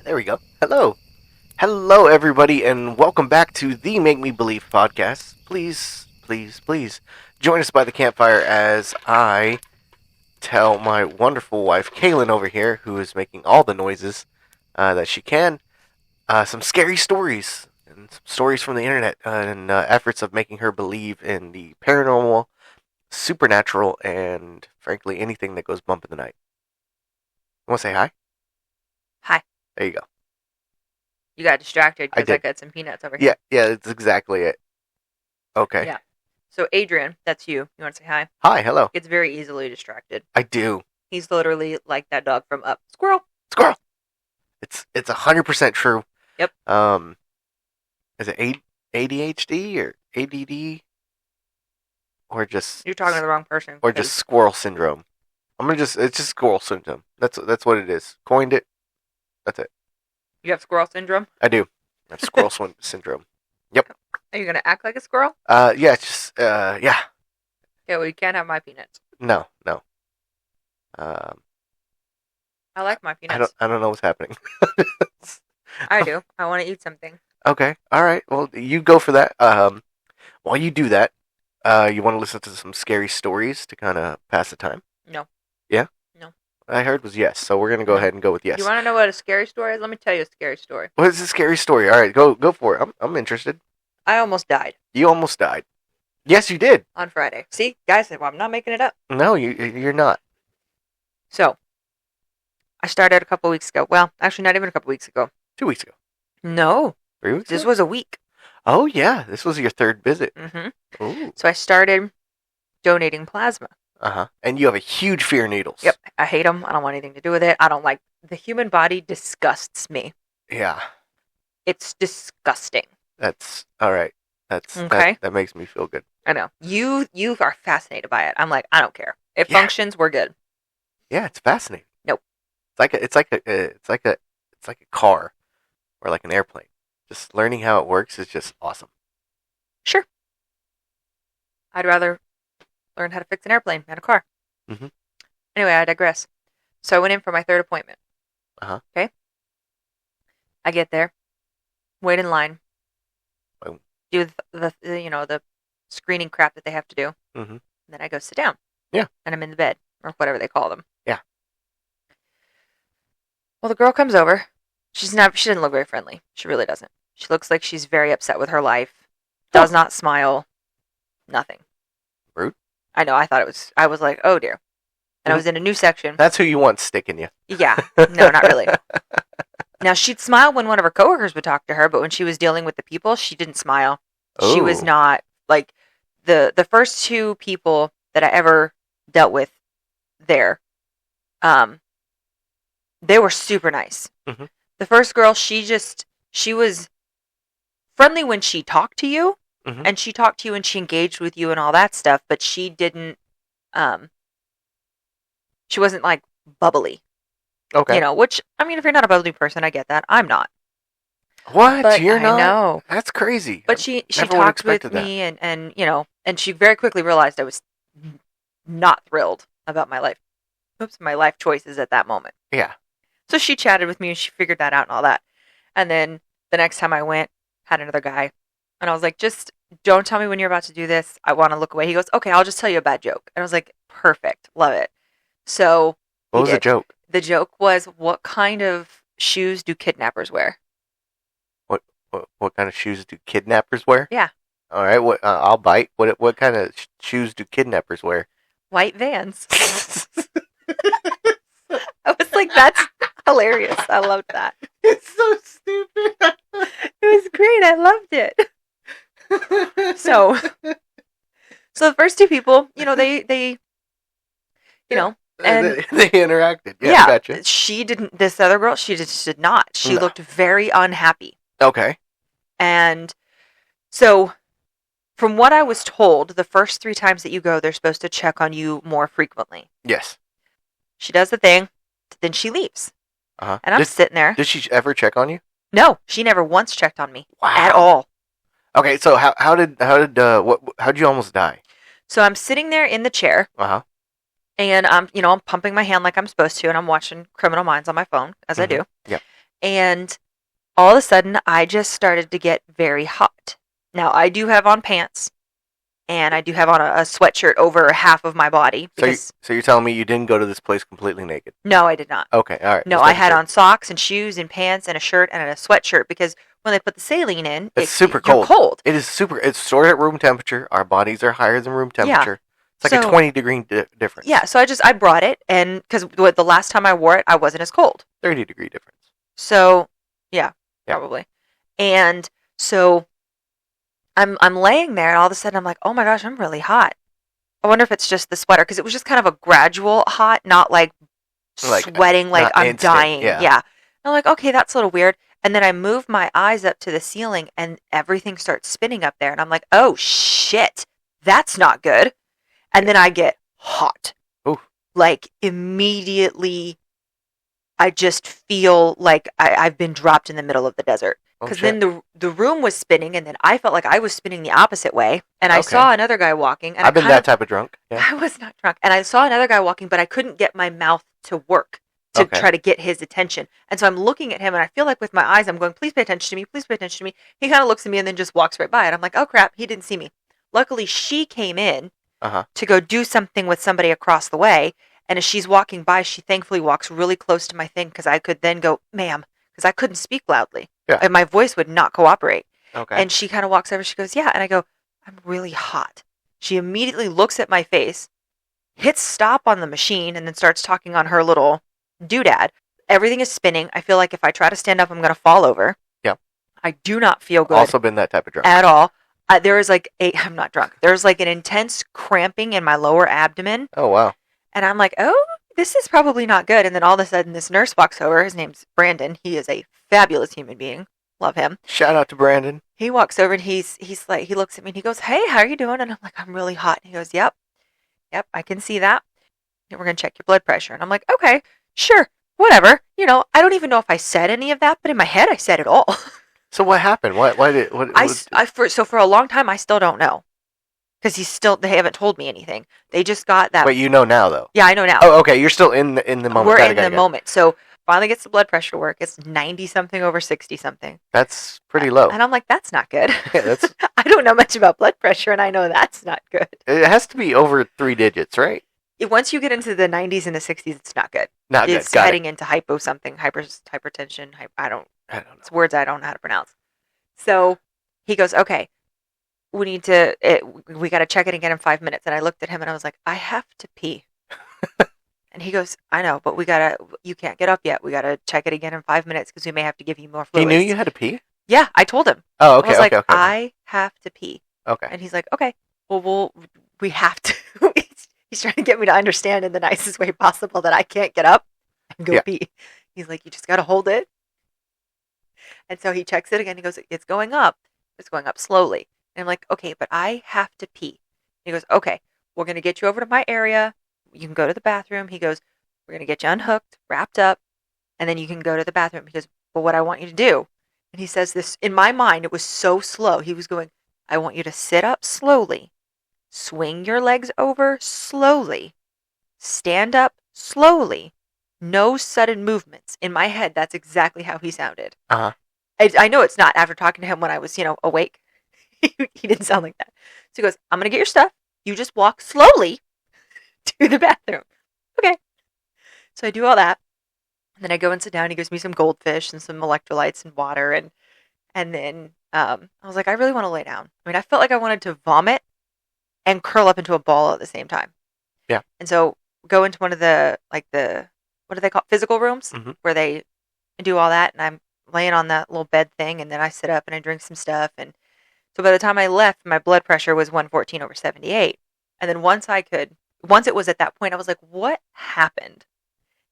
There we go. Hello. Hello, everybody, and welcome back to the Make Me Believe podcast. Please join us by the campfire as I tell my wonderful wife, Kaylyn, over here, who is making all the noises that she can, some scary stories and some stories from the internet and efforts of making her believe in the paranormal, supernatural, and frankly, anything that goes bump in the night. You want to say hi? Hi. There you go. You got distracted I because I did. got some peanuts over here. Yeah, that's exactly it. Okay. Yeah. So Adrian, that's you. You want to say hi? Hi, hello. Gets very easily distracted. I do. He's literally like that dog from Up. Squirrel. Squirrel. It's 100% true. Yep. Is it ADHD or ADD or just You're talking to the wrong person. or just squirrel syndrome? It's just squirrel syndrome. That's what it is. Coined it. That's it. You have squirrel syndrome? I do. I have squirrel syndrome. Yep. Are you gonna act like a squirrel? Yeah, it's just yeah. Yeah, well, you can't have my peanuts. No. I like my peanuts. I don't know what's happening. I do. I want to eat something. Okay. All right. Well, you go for that. While you do that, you want to listen to some scary stories to kind of pass the time? No. Yeah? No. I heard was yes, so we're going to go ahead and go with yes. You want to know what a scary story is? Let me tell you a scary story. What is a scary story? All right, go for it. I'm interested. I almost died You almost died. Yes, you did. on Friday. See? Guys, well, I'm not making it up. No, you're not. So, I started a couple weeks ago. Well, actually, not even a couple weeks ago. 2 weeks ago. No. 3 weeks This ago? was a week. Oh, yeah. This was your third visit. Mm-hmm. Ooh. So I started donating plasma. Uh-huh. And you have a huge fear of needles. Yep. I hate them. I don't want anything to do with it. I don't like the human body. Disgusts me. Yeah. It's disgusting. That's all right. That's Okay. that makes me feel good. I know. You are fascinated by it. I'm like, I don't care. It Yeah. functions, we're good. Yeah, it's fascinating. Nope. It's like a car or like an airplane. Just learning how it works is just awesome. Sure. I'd rather learn how to fix an airplane than a car. Mhm. Anyway, I digress. So I went in for my third appointment. Uh-huh. Okay. I get there, wait in line, Boom. do the screening crap that they have to do. Mhm. Then I go sit down. Yeah. And I'm in the bed or whatever they call them. Yeah. Well, the girl comes over. She doesn't look very friendly. She really doesn't. She looks like she's very upset with her life. Does not smile. Nothing. Rude. I know. I was like, oh dear. And I was in a new section. That's who you want sticking you. Yeah. No, not really. Now, she'd smile when one of her coworkers would talk to her, but when she was dealing with the people, she didn't smile. She was Oh. not, like, the first two people that I ever dealt with there, they were super nice. Mhm. The first girl, she was friendly when she talked to you, Mhm. and she talked to you and she engaged with you and all that stuff, but she didn't, she wasn't, like, bubbly. Okay. You know, which, I mean, if you're not a bubbly person, I get that. I'm not. What? But You're I not? know. That's crazy. But she never would've talked with expected that. me and and she very quickly realized I was not thrilled about my life choices at that moment. Yeah. So she chatted with me and she figured that out and all that. And then the next time I went, had another guy, and I was like, just don't tell me when you're about to do this. I want to look away. He goes, okay, I'll just tell you a bad joke. And I was like, perfect. Love it. So What was the joke? The joke was, what kind of shoes do kidnappers wear? What kind of shoes do kidnappers wear? Yeah. All right. I'll bite. What kind of shoes do kidnappers wear? White Vans. I was like, that's hilarious. I loved that. It's so stupid. It was great. I loved it. So the first two people, they and they interacted. Yeah, gotcha. she didn't. This other girl, she just did not. She No. looked very unhappy. Okay. And so, from what I was told, the first 3 times that you go, they're supposed to check on you more frequently. Yes. She does the thing, then she leaves. Uh-huh. And I'm sitting there. Did she ever check on you? No, she never once checked on me. Wow. At all. Okay, so how'd you almost die? So I'm sitting there in the chair, Uh-huh. and I'm pumping my hand like I'm supposed to, and I'm watching Criminal Minds on my phone, as I do. Yeah. And all of a sudden, I just started to get very hot. Now, I do have on pants, and I do have on a sweatshirt over half of my body because So you're telling me you didn't go to this place completely naked? no, I did not. Okay, all right. No, I had on socks and shoes and pants and a shirt and a sweatshirt because when they put the saline in, It's super you're cold. cold. It is super. It's sort of at room temperature. Our bodies are higher than room temperature. It's like a So- 20-degree difference. Yeah, so I brought it, and because the last time I wore it, I wasn't as cold. 30-degree difference. So, yeah, Yeah. probably. And so I'm laying there, and all of a sudden I'm like, oh my gosh, I'm really hot. I wonder if it's just the sweater because it was just kind of a gradual hot, not like sweating like not I'm instant, dying. yeah. And I'm like, okay, that's a little weird. And then I move my eyes up to the ceiling, and everything starts spinning up there, and I'm like, oh shit, that's not good. And then I get hot. Oof. Like immediately, I just feel like I've been dropped in the middle of the desert. Oh, Because shit. then the room was spinning, and then I felt like I was spinning the opposite way. And I Okay. saw another guy walking, and I've been that type of drunk. Yeah. I was not drunk. And I saw another guy walking, but I couldn't get my mouth to work to Okay. try to get his attention. And so I'm looking at him, and I feel like with my eyes, I'm going, please pay attention to me. Please pay attention to me. He kind of looks at me and then just walks right by. And I'm like, oh, crap. He didn't see me. Luckily, she came in Uh-huh. to go do something with somebody across the way. And as she's walking by, she thankfully walks really close to my thing because I could then go, ma'am, because I couldn't speak loudly. Yeah. And my voice would not cooperate. Okay. And she kind of walks over. She goes, yeah. And I go, I'm really hot. She immediately looks at my face, hits stop on the machine, and then starts talking on her little doodad. Everything is spinning. I feel like if I try to stand up, I'm going to fall over. Yeah. I do not feel good Also been that type of drunk. at all. There is like I'm not drunk. There's like an intense cramping in my lower abdomen. Oh, wow. And I'm like, oh, this is probably not good. And then all of a sudden, this nurse walks over. His name's Brandon. He is a fabulous human being. Love him. Shout out to Brandon. He walks over and he's like, he looks at me and he goes, hey, how are you doing? And I'm like, I'm really hot. And he goes, yep, I can see that. And we're going to check your blood pressure. And I'm like, okay, sure, whatever. You know, I don't even know if I said any of that, but in my head, I said it all. So what happened? So for a long time, I still don't know. Because they haven't told me anything. They just got that. Wait, you know now though. Yeah, I know now. Oh, okay. You're still in the moment. We're Got it, in got it, the got it. moment. So finally gets the blood pressure to work. It's 90 something over 60 something. That's pretty low. And I'm like, that's not good. Yeah, that's. I don't know much about blood pressure, and I know that's not good. It has to be over 3 digits, right? Once you get into the 90s and the 60s, it's not good. Not It's good. Got heading into hypertension. I don't know. It's words I don't know how to pronounce. So he goes, okay, we got to check it again in 5 minutes. And I looked at him and I was like, I have to pee. And he goes, I know, but you can't get up yet. We got to check it again in 5 minutes because we may have to give you more He fluids. knew you had to pee? Yeah, I told him. Oh, okay. I was like, okay. I have to pee. Okay. And he's like, okay, well, we have to. He's trying to get me to understand in the nicest way possible that I can't get up and go Yeah. pee. He's like, you just got to hold it. And so he checks it again. He goes, it's going up. It's going up slowly. And I'm like, okay, but I have to pee. He goes, okay, we're going to get you over to my area. You can go to the bathroom. He goes, we're going to get you unhooked, wrapped up, and then you can go to the bathroom. He goes, but what I want you to do, and he says this, in my mind, it was so slow. He was going, I want you to sit up slowly, swing your legs over slowly, stand up slowly, no sudden movements. In my head, that's exactly how he sounded. Uh-huh. I know it's not after talking to him when I was, awake. He didn't sound like that. So he goes, I'm going to get your stuff. You just walk slowly to the bathroom. Okay. So I do all that. And then I go and sit down. He gives me some goldfish and some electrolytes and water. And then I was like, I really want to lay down. I mean, I felt like I wanted to vomit and curl up into a ball at the same time. Yeah. And so go into one of the what do they call it? Physical rooms where they do all that. And I'm laying on that little bed thing. And then I sit up and I drink some stuff. And so by the time I left, my blood pressure was 114 over 78. And then once it was at that point, I was like, what happened?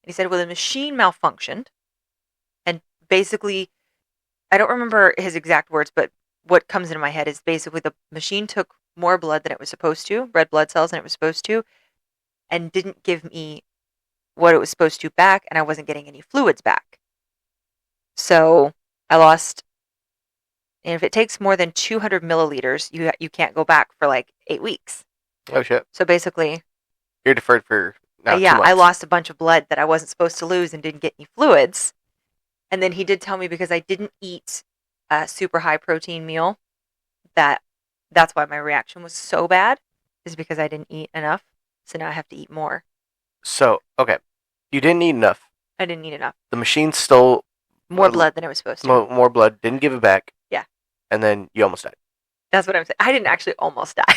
And he said, well, the machine malfunctioned. And basically, I don't remember his exact words, but what comes into my head is basically the machine took more blood than it was supposed to, red blood cells than it was supposed to, and didn't give me what it was supposed to back, and I wasn't getting any fluids back. So I lost, and if it takes more than 200 milliliters, you can't go back for like 8 weeks. Oh, shit. So basically, You're deferred for now 2 months. I lost a bunch of blood that I wasn't supposed to lose and didn't get any fluids. And then he did tell me because I didn't eat a super high protein meal that's why my reaction was so bad is because I didn't eat enough. So now I have to eat more. So, okay. You didn't eat enough. I didn't eat enough. The machine stole more blood than it was supposed to. More blood, didn't give it back. Yeah. And then you almost died. That's what I'm saying. I didn't actually almost die.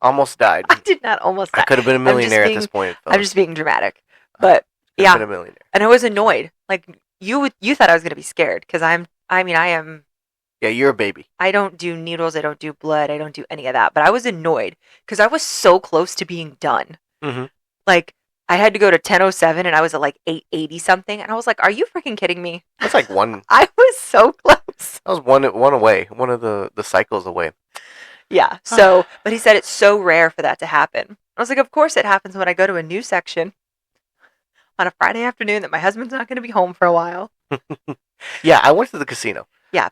Almost died. I did not almost die. I could have been a millionaire at this point. I'm just being dramatic. But yeah. Been a millionaire. And I was annoyed. Like you thought I was going to be scared because I am. Yeah, you're a baby. I don't do needles. I don't do blood. I don't do any of that. But I was annoyed because I was so close to being done. Mm-hmm. Like, I had to go to 10:07 and I was at like 8:80 something. And I was like, are you freaking kidding me? That's like one. I was so close. That was one away. One of the cycles away. Yeah. So, but he said it's so rare for that to happen. I was like, of course it happens when I go to a new section on a Friday afternoon that my husband's not going to be home for a while. Yeah, I went to the casino. Yeah.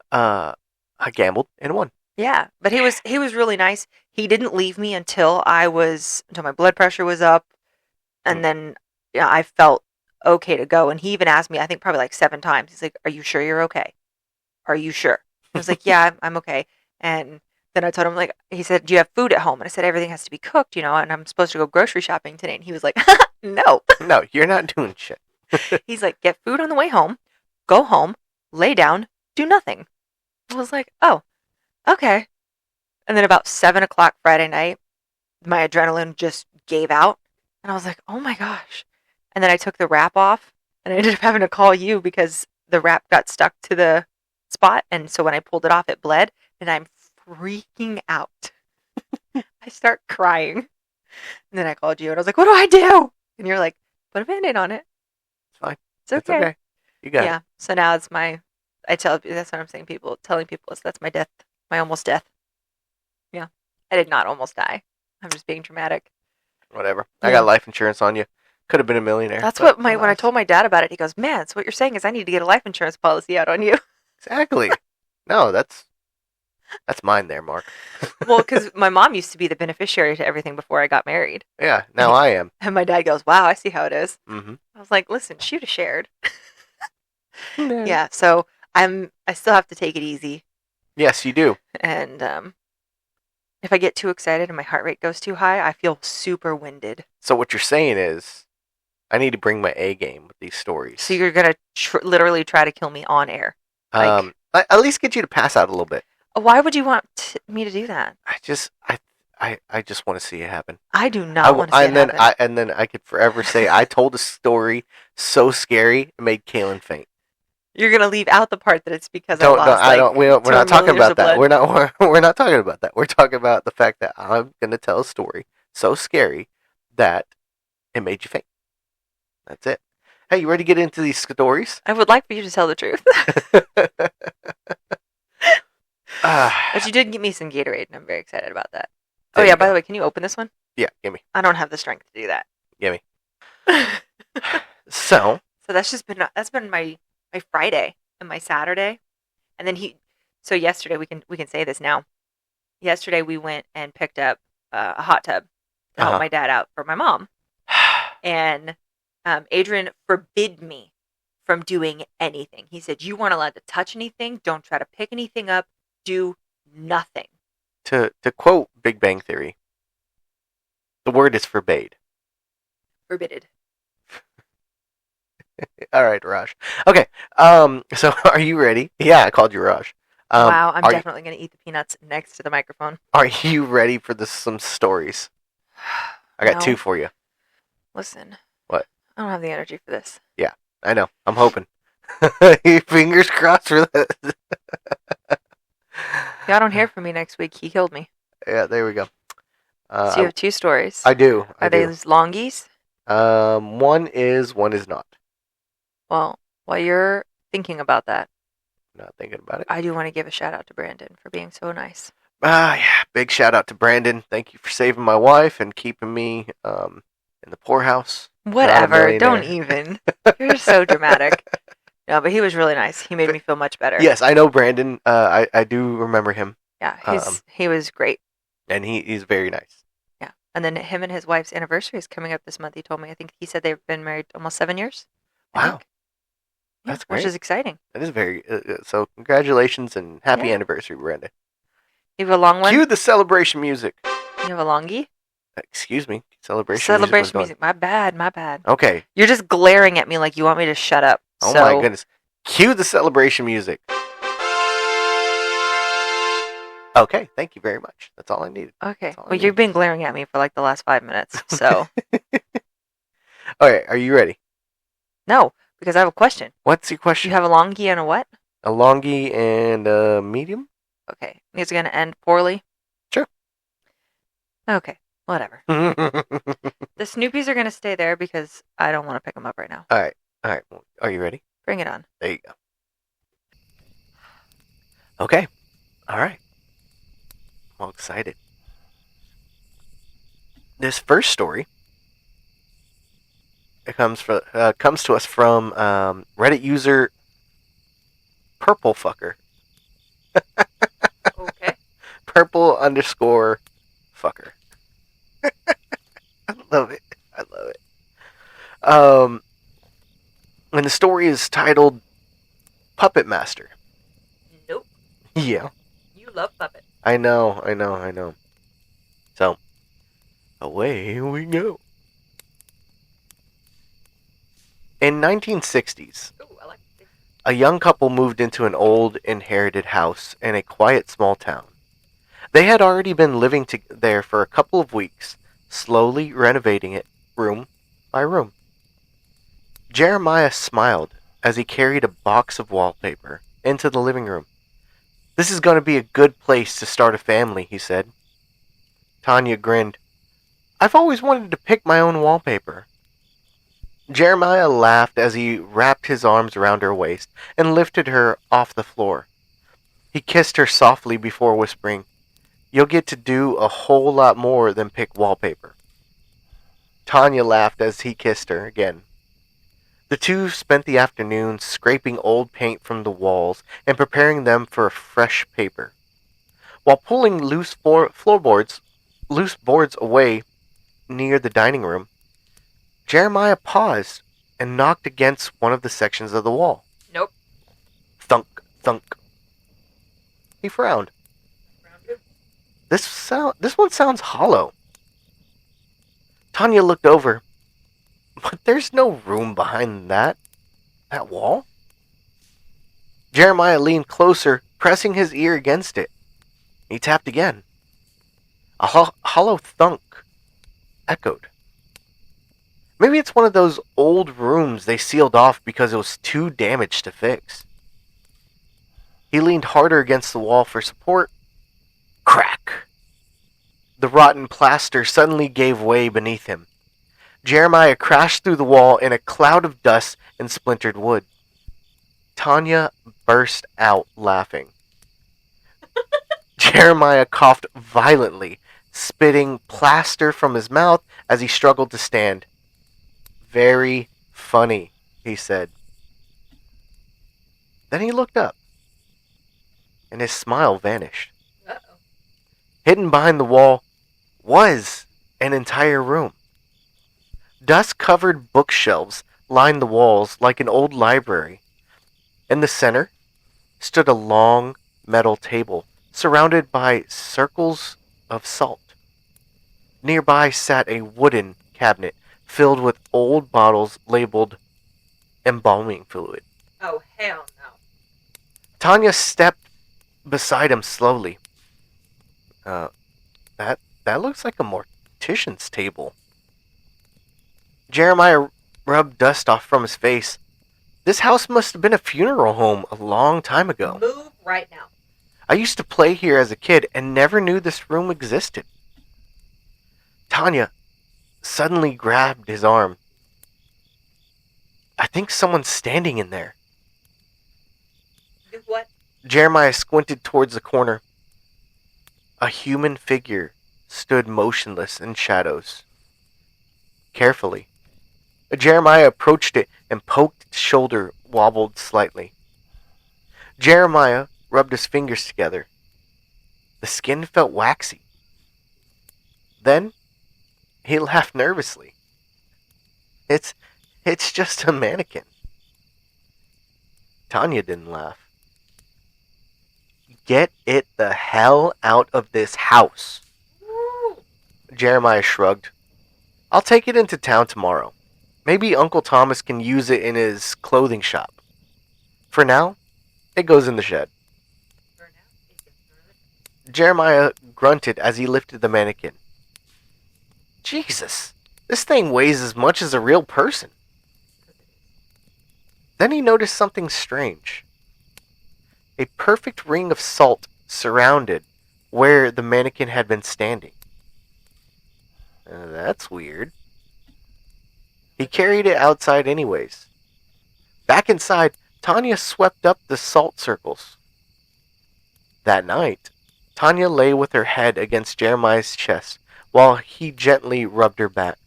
I gambled and won. Yeah, but he was really nice. He didn't leave me until my blood pressure was up, and then I felt okay to go. And he even asked me, I think probably like 7 times. He's like, "Are you sure you're okay? Are you sure?" I was like, "Yeah, I'm okay." And then I told him, like, he said, "Do you have food at home?" And I said, "Everything has to be cooked, and I'm supposed to go grocery shopping today." And he was like, "No, no, you're not doing shit." He's like, "Get food on the way home, go home, lay down, do nothing." I was like, "Oh, okay." And then about 7 o'clock Friday night, my adrenaline just gave out. And I was like, oh my gosh. And then I took the wrap off and I ended up having to call you because the wrap got stuck to the spot. And so when I pulled it off, it bled and I'm freaking out. I start crying. And then I called you and I was like, what do I do? And you're like, put a Band-Aid on it. It's fine. It's okay. You got it. Yeah. So now it's that's what I'm saying. Telling people that's my death, my almost death. Yeah. I did not almost die. I'm just being dramatic. Whatever. Yeah. I got life insurance on you. Could have been a millionaire. That's what when I told my dad about it, he goes, "Man, so what you're saying is I need to get a life insurance policy out on you." Exactly. No, that's mine there, Mark. Well, because my mom used to be the beneficiary to everything before I got married. Yeah, now I am. And my dad goes, "Wow, I see how it is." Mm-hmm. I was like, "Listen, she'd have shared." No. Yeah, so I still have to take it easy. Yes, you do. And if I get too excited and my heart rate goes too high, I feel super winded. So what you're saying is, I need to bring my A game with these stories. So you're gonna literally try to kill me on air. At least get you to pass out a little bit. Why would you want me to do that? I just want to see it happen. I do not want to see it happen. And then I could forever say I told a story so scary it made Kaylyn faint. You're gonna leave out the part that it's because I lost. We're not talking about that. We're not talking about that. We're talking about the fact that I'm gonna tell a story so scary that it made you faint. That's it. Hey, you ready to get into these stories? I would like for you to tell the truth. But you did give me some Gatorade, and I'm very excited about that. Oh yeah, by the way, can you open this one? Yeah, give me. I don't have the strength to do that. Give me. So that's been my Friday and my Saturday, and then so yesterday we can say this now. Yesterday we went and picked up a hot tub to help my dad out for my mom, and Adrian forbid me from doing anything. He said, "You weren't allowed to touch anything. Don't try to pick anything up. Do nothing." To quote Big Bang Theory, the word is forbade. Forbidded. All right, Raj. Okay. So are you ready? Yeah, I called you Raj. Wow, I'm definitely going to eat the peanuts next to the microphone. Are you ready for some stories? I got 2 for you. Listen. What? I don't have the energy for this. Yeah, I know. I'm hoping. Fingers crossed for that. If y'all don't hear from me next week, he killed me. Yeah, there we go. So you have 2 stories. I do. Are they longies? One is not. Well, while you're thinking about that, not thinking about it, I do want to give a shout out to Brandon for being so nice. Yeah, big shout out to Brandon. Thank you for saving my wife and keeping me in the poorhouse. Whatever, don't even. You're so dramatic. No, but he was really nice. He made me feel much better. Yes, I know Brandon. I do remember him. Yeah, he was great. And he's very nice. Yeah, and then him and his wife's anniversary is coming up this month. He told me. I think he said they've been married almost 7 years. Wow. Yeah, That's which great. is exciting. That is very so. Congratulations and happy Yeah. anniversary, Brenda. You have a long one? Cue the celebration music. You have a longie? Excuse me. Celebration music was Celebration going. music. My bad, my bad. Okay. You're just glaring at me like you want me to shut up. Oh So my goodness. Cue the celebration music. Okay, thank you very much. That's all I needed. okay. all I Well, need. you've been glaring at me for like the last 5 minutes. So Alright, are you ready? no, because I have a question. What's your question? You have a longie and a what? A longie and a medium? Okay. It's gonna end poorly. Sure. Okay. Whatever. The Snoopies are gonna stay there because I don't want to pick them up right now. Alright. Are you ready? Bring it on. There you go. Okay. Alright. I'm all excited. This first story comes to us from Reddit user Purple Fucker. Okay. Purple_fucker. I love it. And the story is titled Puppet Master. Nope. Yeah. You love puppets. I know. So, away we go. In 1960s, Ooh, I like this. a young couple moved into an old inherited house in a quiet small town. They had already been living there for a couple of weeks, slowly renovating it room by room. Jeremiah smiled as he carried a box of wallpaper into the living room. "This is going to be a good place to start a family," he said. Tanya grinned. "I've always wanted to pick my own wallpaper." Jeremiah laughed as he wrapped his arms around her waist and lifted her off the floor. He kissed her softly before whispering, "You'll get to do a whole lot more than pick wallpaper." Tanya laughed as he kissed her again. The two spent the afternoon scraping old paint from the walls and preparing them for fresh paper. While pulling loose boards away near the dining room, Jeremiah paused and knocked against one of the sections of the wall. Nope. Thunk, thunk. He frowned. This one sounds hollow. Tanya looked over, but there's no room behind that wall. Jeremiah leaned closer, pressing his ear against it. He tapped again. A hollow thunk echoed. Maybe it's one of those old rooms they sealed off because it was too damaged to fix. He leaned harder against the wall for support. Crack! The rotten plaster suddenly gave way beneath him. Jeremiah crashed through the wall in a cloud of dust and splintered wood. Tanya burst out laughing. Jeremiah coughed violently, spitting plaster from his mouth as he struggled to stand. "Very funny," he said. Then he looked up, and his smile vanished. Uh-oh. Hidden behind the wall was an entire room. Dust-covered bookshelves lined the walls like an old library. In the center stood a long metal table surrounded by circles of salt. Nearby sat a wooden cabinet filled with old bottles labeled embalming fluid. Oh, hell no. Tanya stepped beside him slowly. That looks like a mortician's table. Jeremiah rubbed dust off from his face. This house must have been a funeral home a long time ago. Move right now. I used to play here as a kid and never knew this room existed. Tanya suddenly grabbed his arm. "I think someone's standing in there." Do what? Jeremiah squinted towards the corner. A human figure stood motionless in shadows. Carefully, Jeremiah approached it and poked its shoulder wobbled slightly. Jeremiah rubbed his fingers together. The skin felt waxy. Then he laughed nervously. It's just a mannequin." Tanya didn't laugh. Get it the hell out of this house. Jeremiah shrugged. I'll take it into town tomorrow. Maybe Uncle Thomas can use it in his clothing shop. For now, it goes in the shed. Jeremiah grunted as he lifted the mannequin. Jesus, this thing weighs as much as a real person. Then he noticed something strange. A perfect ring of salt surrounded where the mannequin had been standing. That's weird. He carried it outside anyways. Back inside, Tanya swept up the salt circles. That night, Tanya lay with her head against Jeremiah's chest while he gently rubbed her back.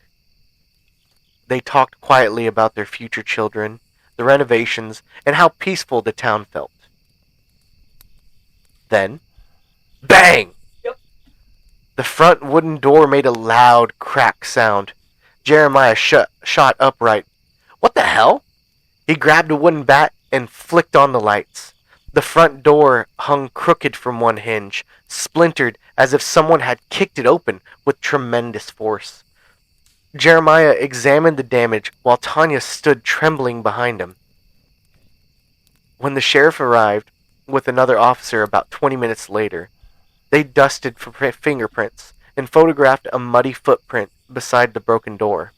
They talked quietly about their future children, the renovations, and how peaceful the town felt. Then, bang! Yep. The front wooden door made a loud crack sound. Jeremiah shot upright. What the hell? He grabbed a wooden bat and flicked on the lights. The front door hung crooked from one hinge, splintered as if someone had kicked it open with tremendous force. Jeremiah examined the damage while Tanya stood trembling behind him. When the sheriff arrived, with another officer about 20 minutes later, they dusted for fingerprints and photographed a muddy footprint beside the broken door.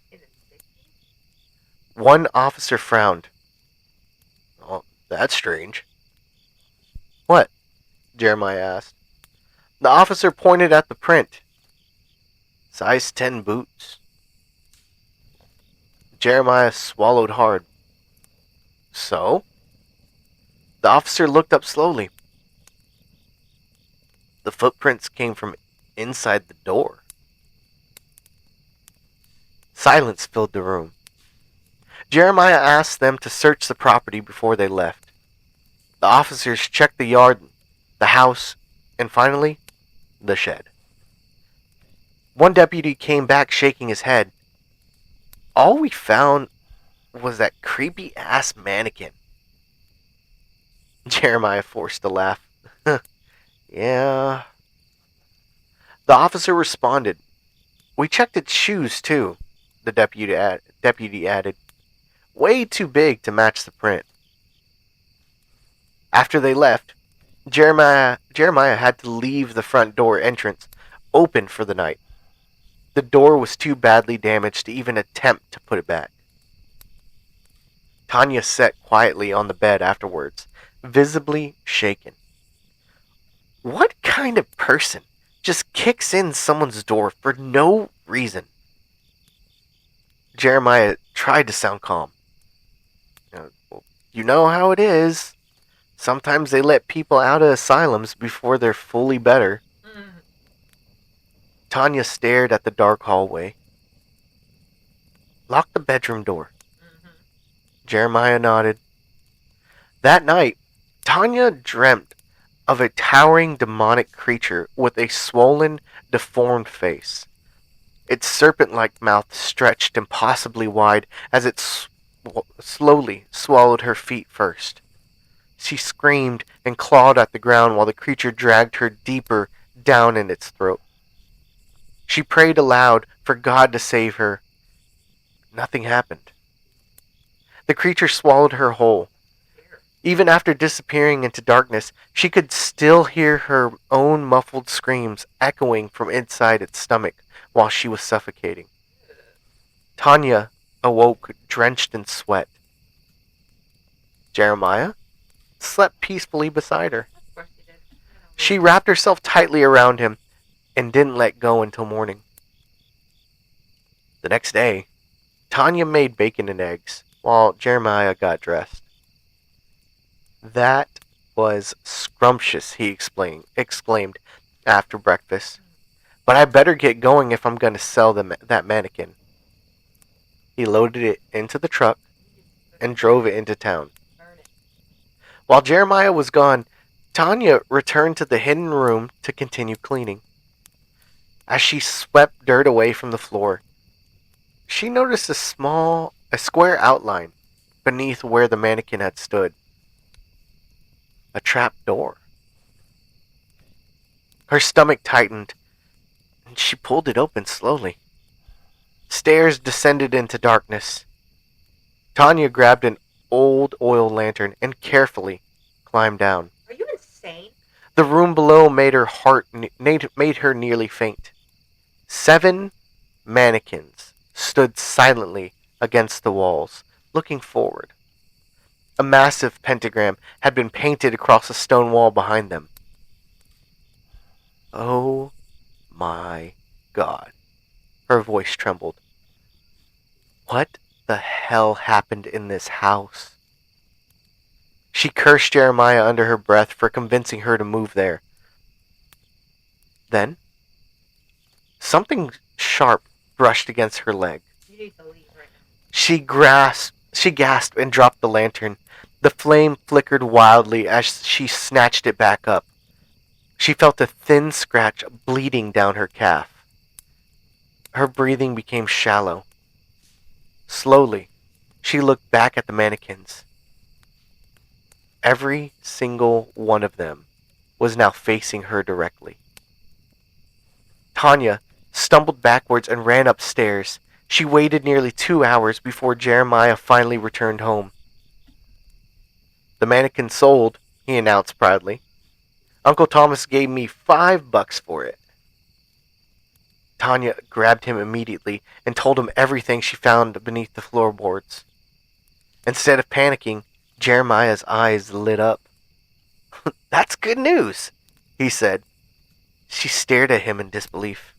One officer frowned. Oh, that's strange. What? Jeremiah asked. The officer pointed at the print. Size 10 boots. Jeremiah swallowed hard. So? The officer looked up slowly. The footprints came from inside the door. Silence filled the room. Jeremiah asked them to search the property before they left. The officers checked the yard, the house, and finally, the shed. One deputy came back shaking his head. All we found was that creepy-ass mannequin. Jeremiah forced a laugh. Yeah. The officer responded. We checked its shoes, too, the deputy added. Way too big to match the print. After they left, Jeremiah had to leave the front door entrance open for the night. The door was too badly damaged to even attempt to put it back. Tanya sat quietly on the bed afterwards, visibly shaken. What kind of person just kicks in someone's door for no reason? Jeremiah tried to sound calm. You know how it is. Sometimes they let people out of asylums before they're fully better. Tanya stared at the dark hallway. Lock the bedroom door. Jeremiah nodded. That night, Tanya dreamt of a towering demonic creature with a swollen, deformed face. Its serpent-like mouth stretched impossibly wide as it slowly swallowed her feet first. She screamed and clawed at the ground while the creature dragged her deeper down in its throat. She prayed aloud for God to save her. Nothing happened. The creature swallowed her whole. Even after disappearing into darkness, she could still hear her own muffled screams echoing from inside its stomach while she was suffocating. Tanya awoke drenched in sweat. Jeremiah slept peacefully beside her. She wrapped herself tightly around him and didn't let go until morning. The next day, Tanya made bacon and eggs while Jeremiah got dressed. That was scrumptious, he exclaimed after breakfast. But I better get going if I'm going to sell that mannequin. He loaded it into the truck and drove it into town. While Jeremiah was gone, Tanya returned to the hidden room to continue cleaning. As she swept dirt away from the floor, she noticed a square outline beneath where the mannequin had stood. trap door. Her stomach tightened, and she pulled it open slowly. Stairs descended into darkness. Tanya grabbed an old oil lantern and carefully climbed down. Are you insane? The room below made her nearly faint. 7 mannequins stood silently against the walls, looking forward. A massive pentagram had been painted across a stone wall behind them. Oh my God. Her voice trembled. What the hell happened in this house? She cursed Jeremiah under her breath for convincing her to move there. Then, something sharp brushed against her leg. You need to leave right now. She gasped and dropped the lantern. The flame flickered wildly as she snatched it back up. She felt a thin scratch bleeding down her calf. Her breathing became shallow. Slowly, she looked back at the mannequins. Every single one of them was now facing her directly. Tanya stumbled backwards and ran upstairs. She waited nearly 2 hours before Jeremiah finally returned home. The mannequin sold, he announced proudly. Uncle Thomas gave me $5 for it. Tanya grabbed him immediately and told him everything she found beneath the floorboards. Instead of panicking, Jeremiah's eyes lit up. That's good news, he said. She stared at him in disbelief.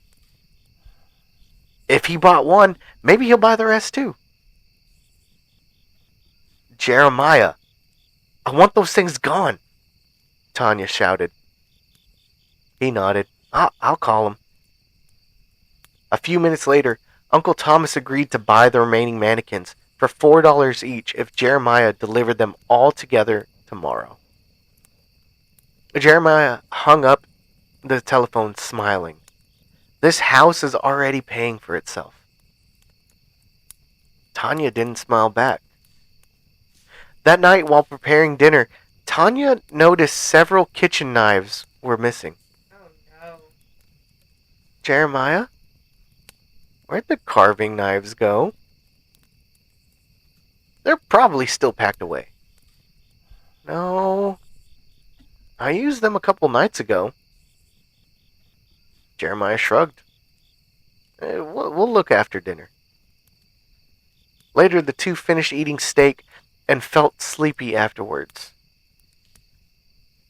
If he bought one, maybe he'll buy the rest too. Jeremiah, I want those things gone, Tanya shouted. He nodded. I'll call him. A few minutes later, Uncle Thomas agreed to buy the remaining mannequins for $4 each if Jeremiah delivered them all together tomorrow. Jeremiah hung up the telephone smiling. This house is already paying for itself. Tanya didn't smile back. That night, while preparing dinner, Tanya noticed several kitchen knives were missing. Oh no. Jeremiah? Where'd the carving knives go? They're probably still packed away. No. I used them a couple nights ago. Jeremiah shrugged. We'll look after dinner. Later, the two finished eating steak and felt sleepy afterwards.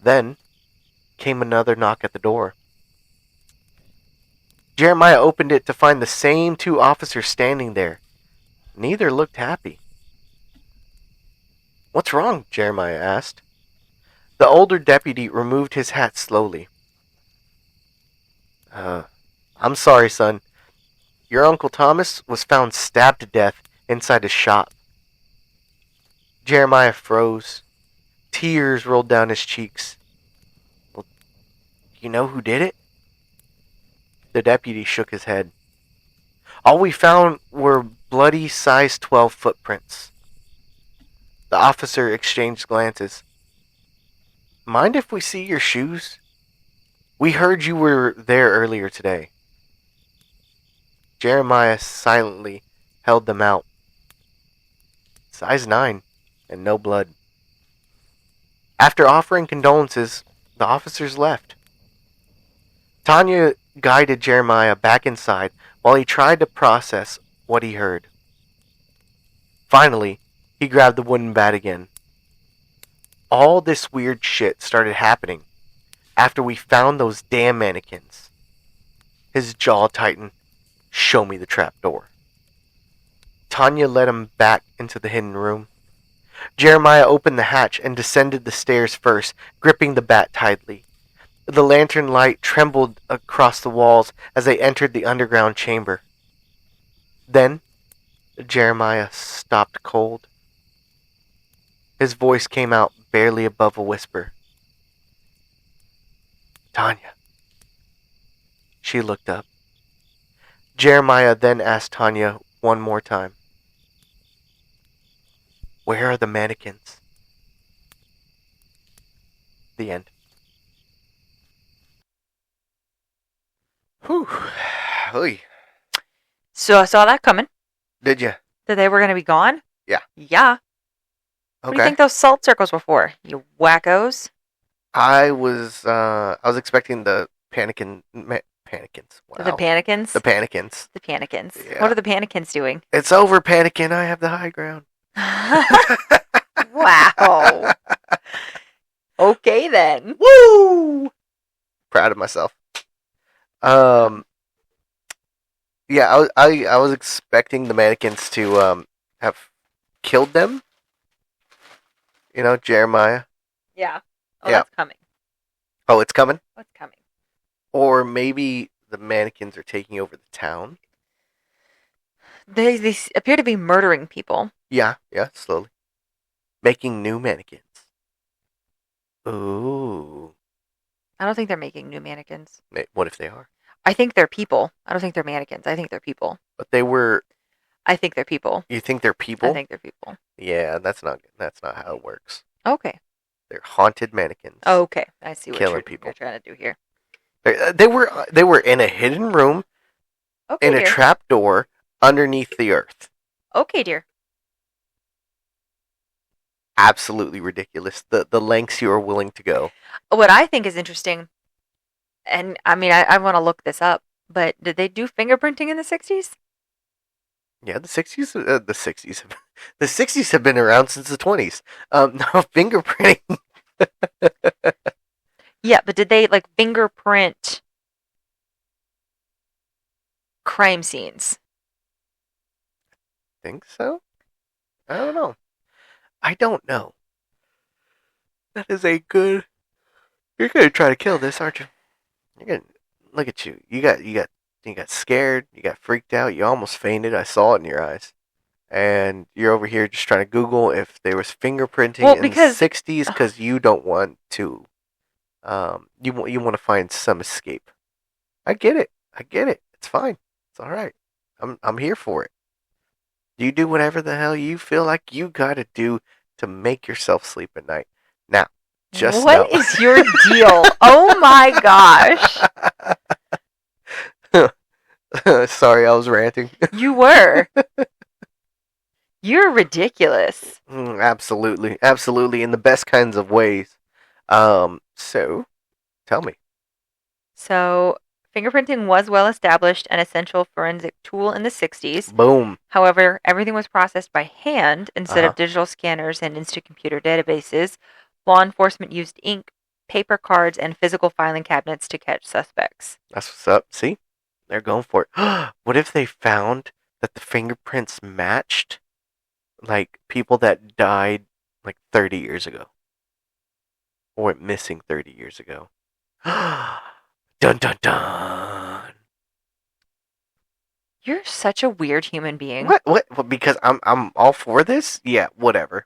Then came another knock at the door. Jeremiah opened it to find the same 2 officers standing there. Neither looked happy. What's wrong? Jeremiah asked. The older deputy removed his hat slowly. I'm sorry, son. Your Uncle Thomas was found stabbed to death inside his shop. Jeremiah froze. Tears rolled down his cheeks. Well, you know who did it? The deputy shook his head. All we found were bloody size 12 footprints. The officer exchanged glances. Mind if we see your shoes? We heard you were there earlier today. Jeremiah silently held them out. Size 9 and no blood. After offering condolences, the officers left. Tanya guided Jeremiah back inside while he tried to process what he heard. Finally, he grabbed the wooden bat again. All this weird shit started happening after we found those damn mannequins. His jaw tightened. Show me the trapdoor. Tanya led him back into the hidden room. Jeremiah opened the hatch and descended the stairs first, gripping the bat tightly. The lantern light trembled across the walls as they entered the underground chamber. Then, Jeremiah stopped cold. His voice came out barely above a whisper. Tanya. She looked up. Jeremiah then asked Tanya one more time. Where are the mannequins? The end. Whew. Oy. So I saw that coming. Did you? That they were going to be gone? Yeah. Yeah. What do you Okay. think those salt circles were for? You wackos. I was expecting the panicins. Wow. The panikins? The panicins. The panikins. Yeah. What are the panikins doing? It's over, Panikin. I have the high ground. Wow. Okay then. Woo! Proud of myself. Yeah, I was expecting the mannequins to have killed them. You know, Jeremiah. Yeah. Oh, Yeah. that's coming. Oh, it's coming? What's coming? Or maybe the mannequins are taking over the town. They appear to be murdering people. Yeah, slowly. Making new mannequins. Ooh. I don't think they're making new mannequins. What if they are? I think they're people. I don't think they're mannequins. I think they're people. But they were... I think they're people. You think they're people? I think they're people. Yeah, that's not how it works. Okay. They're haunted mannequins. Okay. I see what Killing people. you're trying to do here. They were in a hidden room Okay, in a dear. trap door underneath the earth. Okay, dear. Absolutely ridiculous. The lengths you are willing to go. What I think is interesting, and I mean, I want to look this up, but did they do fingerprinting in the 60s? Yeah, the 60s. The 60s have been around since the 20s. No, fingerprinting. Yeah, but did they like fingerprint crime scenes? Think so? I don't know. I don't know. That is a good. You're gonna try to kill this, aren't you? You're gonna look at you. You got scared. You got freaked out. You almost fainted. I saw it in your eyes. And you're over here just trying to Google if there was fingerprinting in the 60s because you don't want to. You want to find some escape. I get it. It's fine. It's all right. I'm here for it. You do whatever the hell you feel like you gotta do to make yourself sleep at night. Now, just what know. is your deal? Oh my gosh! Sorry, I was ranting. You were. You're ridiculous. Absolutely, in the best kinds of ways. So, tell me. So, fingerprinting was well established and essential forensic tool in the 60s. Boom. However, everything was processed by hand instead of digital scanners and instant computer databases. Law enforcement used ink, paper cards, and physical filing cabinets to catch suspects. That's what's up. See? They're going for it. What if they found that the fingerprints matched like people that died like 30 years ago? Or went missing 30 years ago? Dun dun dun. You're such a weird human being. What? Well, because I'm all for this? Yeah, whatever.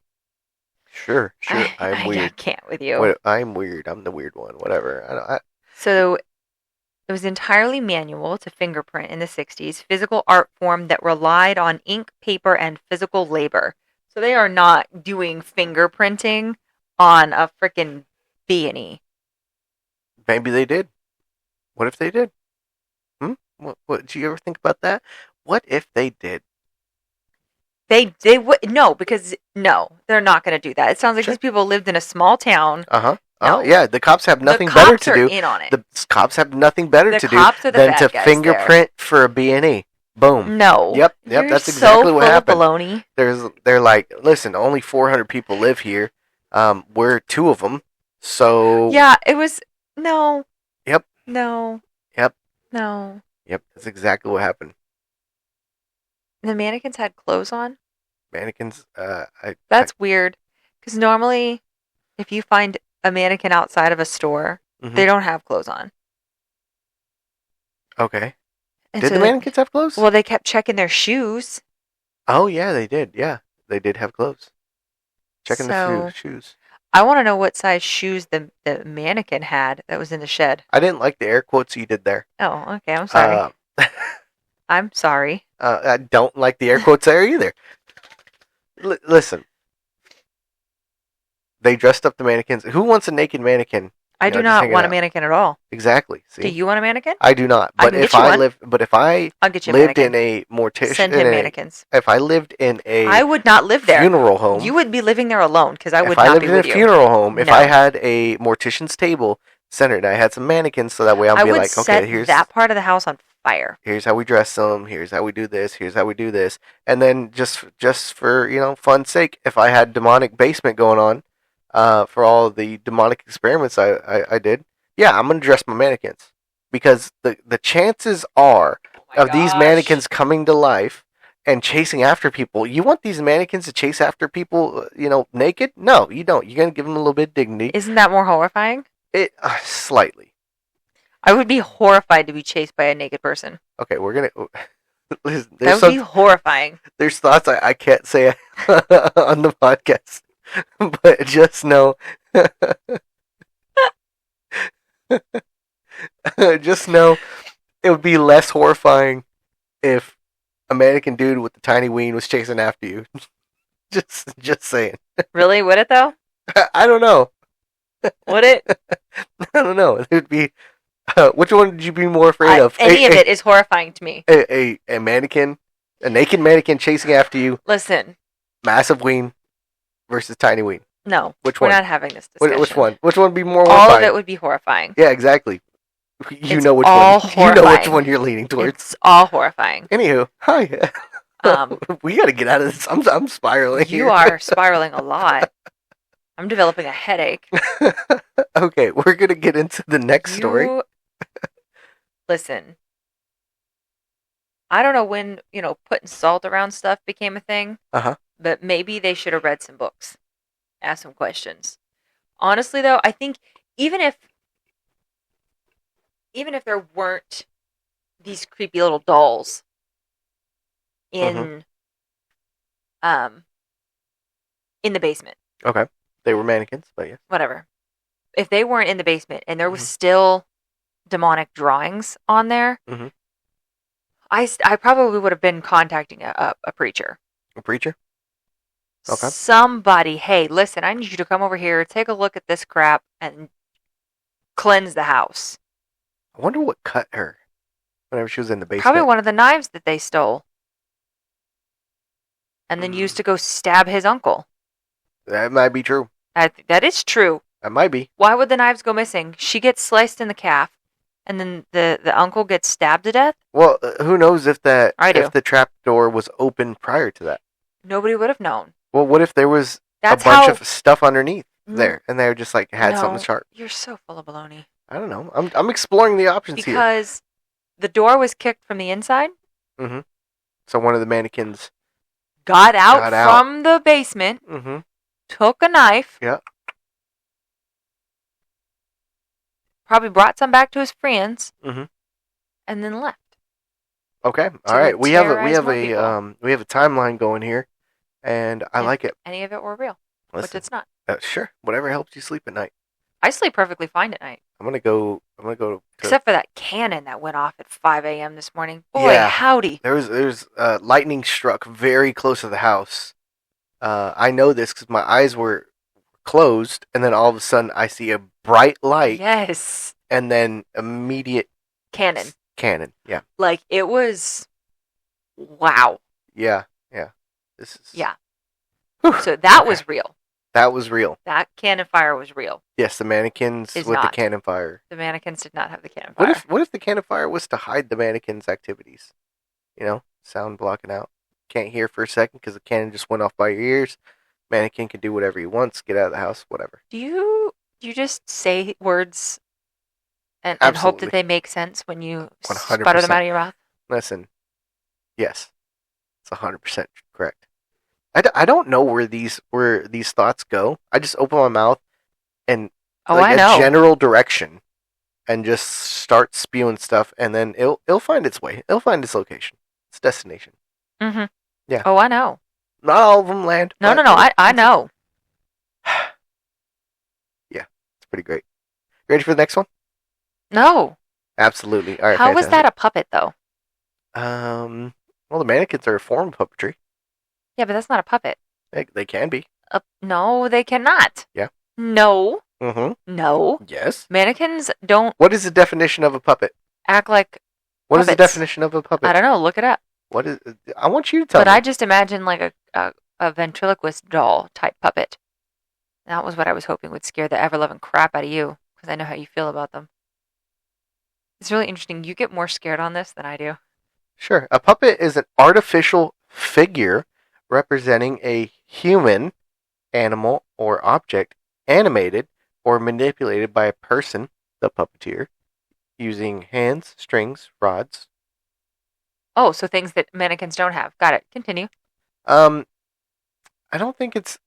Sure. I'm weird. I can't with you. I'm weird. I'm the weird one. Whatever. So it was entirely manual to fingerprint in the 60s, physical art form that relied on ink, paper, and physical labor. So they are not doing fingerprinting on a freaking B&E. Maybe they did. What if they did? What did you ever think about that? What if they did? They would no, because no, they're not going to do that. It sounds like these people lived in a small town. No. Yeah, the cops have nothing the better cops to are do. In on it. The cops have nothing better The to do cops are the than bad to guys fingerprint for a B&E. Boom. No. Yep. You're That's so exactly what full happened. Of baloney. They're like, listen, only 400 people live here. We're two of them. So Yeah, it was no. Yep. No. Yep. No. Yep. That's exactly what happened. The mannequins had clothes on. Mannequins. That's weird, because normally, if you find a mannequin outside of a store, they don't have clothes on. Okay. And Did so the mannequins have clothes? Well, they kept checking their shoes. Oh yeah, they did. Yeah, they did have clothes. Checking the shoes. I want to know what size shoes the mannequin had that was in the shed. I didn't like the air quotes you did there. Oh, okay. I'm sorry. I'm sorry. I don't like the air quotes there either. Listen, They dressed up the mannequins. Who wants a naked mannequin? I You know, do just not hanging want a out? mannequin at all. Exactly. Do See, you want a mannequin? I do not. I But can if get you I one. live, but if I I'll get you a lived in mannequin. a mortician, Send him mannequins. if I lived in I a would not live there. funeral home, You would be living there alone because I would if I not lived be in a with you. funeral home, if No. I had a mortician's table centered, and I had some mannequins, so that way I I'd be would like, set okay, here's that part of the house on fire. here's how we dress them, here's how we do this, here's how we do this, and then just for fun's sake, if I had demonic basement going on, for all the demonic experiments I did, yeah, I'm gonna dress my mannequins because the chances are Oh of these mannequins coming to life and chasing after people. You want these mannequins to chase after people, naked? No, you don't. You're gonna give them a little bit of dignity. Isn't that more horrifying? It slightly. I would be horrified to be chased by a naked person. Okay, we're gonna. That would be horrifying. There's thoughts I can't say on the podcast, but just know, just know, it would be less horrifying if a mannequin dude with the tiny ween was chasing after you. just saying. Really? Would it though? I don't know. Would it? I don't know. It would be. Which one would you be more afraid of? Any of it is horrifying to me. A mannequin, a naked mannequin chasing after you, Listen, massive ween versus tiny ween. no. Which We're one? not having this discussion. Which one? Which one would be more All horrifying? of it would be horrifying. Yeah, exactly. You It's know which all one. You know which horrifying. one you're leaning towards. It's all horrifying. Anywho, hi. We got to get out of this. I'm spiraling. You here. are spiraling a lot. I'm developing a headache. Okay, we're gonna get into the next story. Listen, I don't know when, putting salt around stuff became a thing. Uh-huh. But maybe they should have read some books, asked some questions. Honestly, though, I think even if there weren't these creepy little dolls in the basement. Okay, they were mannequins, but yeah. Whatever. If they weren't in the basement and there was still demonic drawings on there, I probably would have been contacting a preacher. A preacher? Okay. Somebody, hey, listen, I need you to come over here, take a look at this crap, and cleanse the house. I wonder what cut her whenever she was in the basement. Probably one of the knives that they stole. And then used to go stab his uncle. That might be true. That is true. That might be. Why would the knives go missing? She gets sliced in the calf, and then the uncle gets stabbed to death? Well, who knows if the trap door was open prior to that? Nobody would have known. Well, what if there was a bunch of stuff underneath there, and they just had something sharp? You're so full of baloney. I don't know. I'm exploring the options here. Because the door was kicked from the inside. Mm-hmm. So one of the mannequins got out from the basement, took a knife, probably brought some back to his friends, and then left. Okay, all right. We have a timeline going here, and I like it. Any of it were real, but it's not. Sure, whatever helps you sleep at night. I sleep perfectly fine at night. I'm gonna go. Except for that cannon that went off at 5 a.m. this morning. Boy, howdy! There was lightning struck very close to the house. I know this because my eyes were closed, and then all of a sudden I see a bright light. Yes. And then immediate cannon. Yeah. Like it was. Wow. Yeah. This is. Yeah. So that was real. That was real. That cannon fire was real. Yes, the mannequins with the cannon fire. The mannequins did not have the cannon fire. What if the cannon fire was to hide the mannequins' activities? Sound blocking out. Can't hear for a second because the cannon just went off by your ears. Mannequin can do whatever he wants. Get out of the house. Whatever. Do you just say words and hope that they make sense when you 100%. sputter them out of your mouth? Listen. Yes, it's 100% correct. I don't know where these thoughts go. I just open my mouth and I know. A general direction, and just start spewing stuff, and then it'll find its way. It'll find its location, its destination. Mm-hmm. Yeah. Oh, I know. Not all of them land. No. I know. Yeah, it's pretty great. You ready for the next one? No. Absolutely. All right. How was that a puppet though? Well, the mannequins are a form of puppetry. Yeah, but that's not a puppet. They can be. No, they cannot. Yeah. No. Mm-hmm. No. Yes. Mannequins don't What is the definition of a puppet? act like What is the puppets. definition of a puppet? I don't know. Look it up. What is? I want you to tell But me. I just imagine like a ventriloquist doll type puppet. That was what I was hoping would scare the ever-loving crap out of you, because I know how you feel about them. It's really interesting. You get more scared on this than I do. Sure. A puppet is an artificial figure representing a human, animal, or object animated or manipulated by a person, the puppeteer, using hands, strings, rods. Oh, so things that mannequins don't have. Got it. Continue. I don't think it's.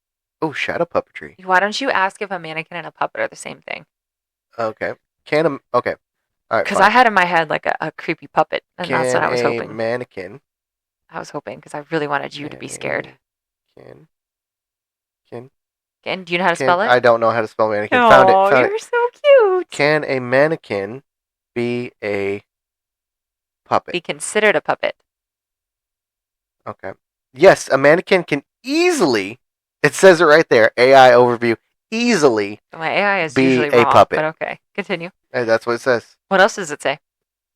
Oh, shadow puppetry. Why don't you ask if a mannequin and a puppet are the same thing? Okay. Okay. All right. Because I had in my head like a creepy puppet, and Can that's what I was a hoping. mannequin? I was hoping because I really wanted you to be scared. Can. And do you know how to spell it? I don't know how to spell mannequin. Oh, Found you're it. so cute. Can a mannequin be a puppet? Be considered a puppet. Okay. Yes, a mannequin can easily. It says it right there. AI overview. Easily. My AI is be usually a wrong, puppet. but okay. Continue. That's what it says. What else does it say?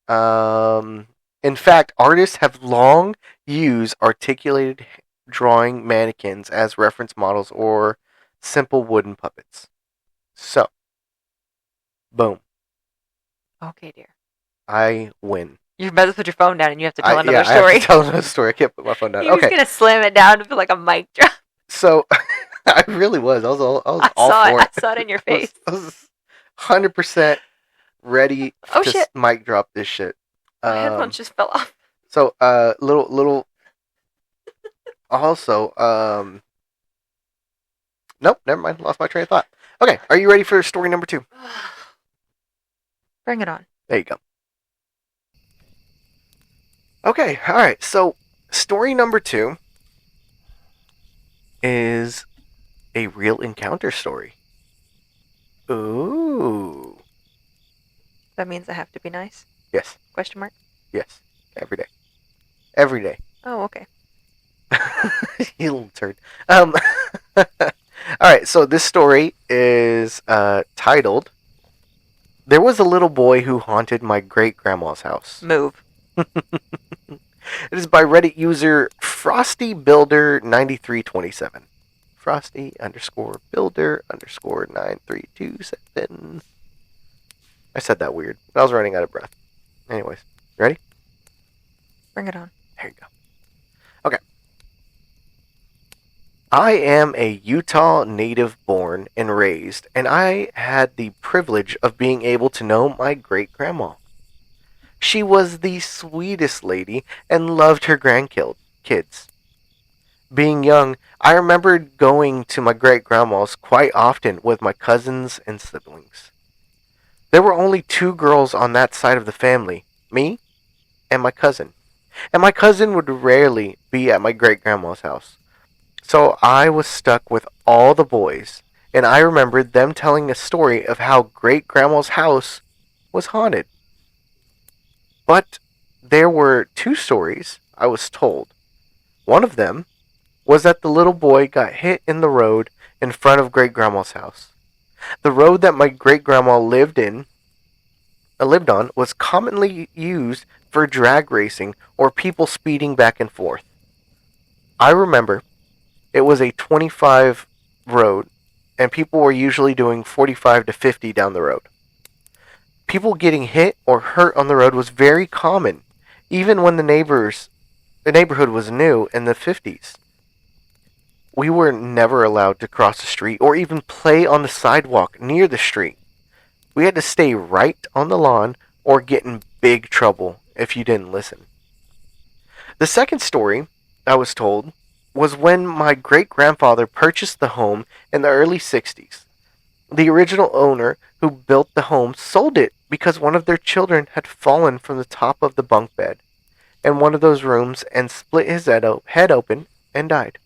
In fact, artists have long used articulated drawing mannequins as reference models or simple wooden puppets. So, boom. Okay, dear. I win. You're about to put your phone down and you have to tell another I story. have to tell another story. I can't put my phone down. You're Okay. just going to slam it down to feel like a mic drop. So, I really was. I was all for it. I saw it in your face. I was 100% ready Oh, to shit. mic drop this shit. My headphones just fell off. So, little. Also, nope, never mind. Lost my train of thought. Okay, are you ready for story number 2? Bring it on. There you go. Okay, all right. So, story number 2 is a real encounter story. Ooh. That means I have to be nice? Yes. Question mark? Yes. Every day. Every day. Oh, okay. You little turd. All right, so this story is titled "There Was a Little Boy Who Haunted My Great-Grandma's House." Move. It is by Reddit user FrostyBuilder9327. Frosty_Builder_9327. I said that weird. I was running out of breath. Anyways, ready? Bring it on. There you go. Okay. I am a Utah native born and raised, and I had the privilege of being able to know my great-grandma. She was the sweetest lady and loved her grandkids. Being young, I remembered going to my great-grandma's quite often with my cousins and siblings. There were only 2 girls on that side of the family, me and my cousin. And my cousin would rarely be at my great-grandma's house. So I was stuck with all the boys, and I remembered them telling a story of how great-grandma's house was haunted. But there were 2 stories I was told. One of them was that the little boy got hit in the road in front of great-grandma's house. The road that my great-grandma lived on was commonly used for drag racing or people speeding back and forth. I remember it was a 25 road, and people were usually doing 45 to 50 down the road. People getting hit or hurt on the road was very common, even when the neighborhood was new in the 50s. We were never allowed to cross the street or even play on the sidewalk near the street. We had to stay right on the lawn or get in big trouble if you didn't listen. The second story I was told was when my great-grandfather purchased the home in the early 60s. The original owner who built the home sold it because one of their children had fallen from the top of the bunk bed in one of those rooms and split his head open and died.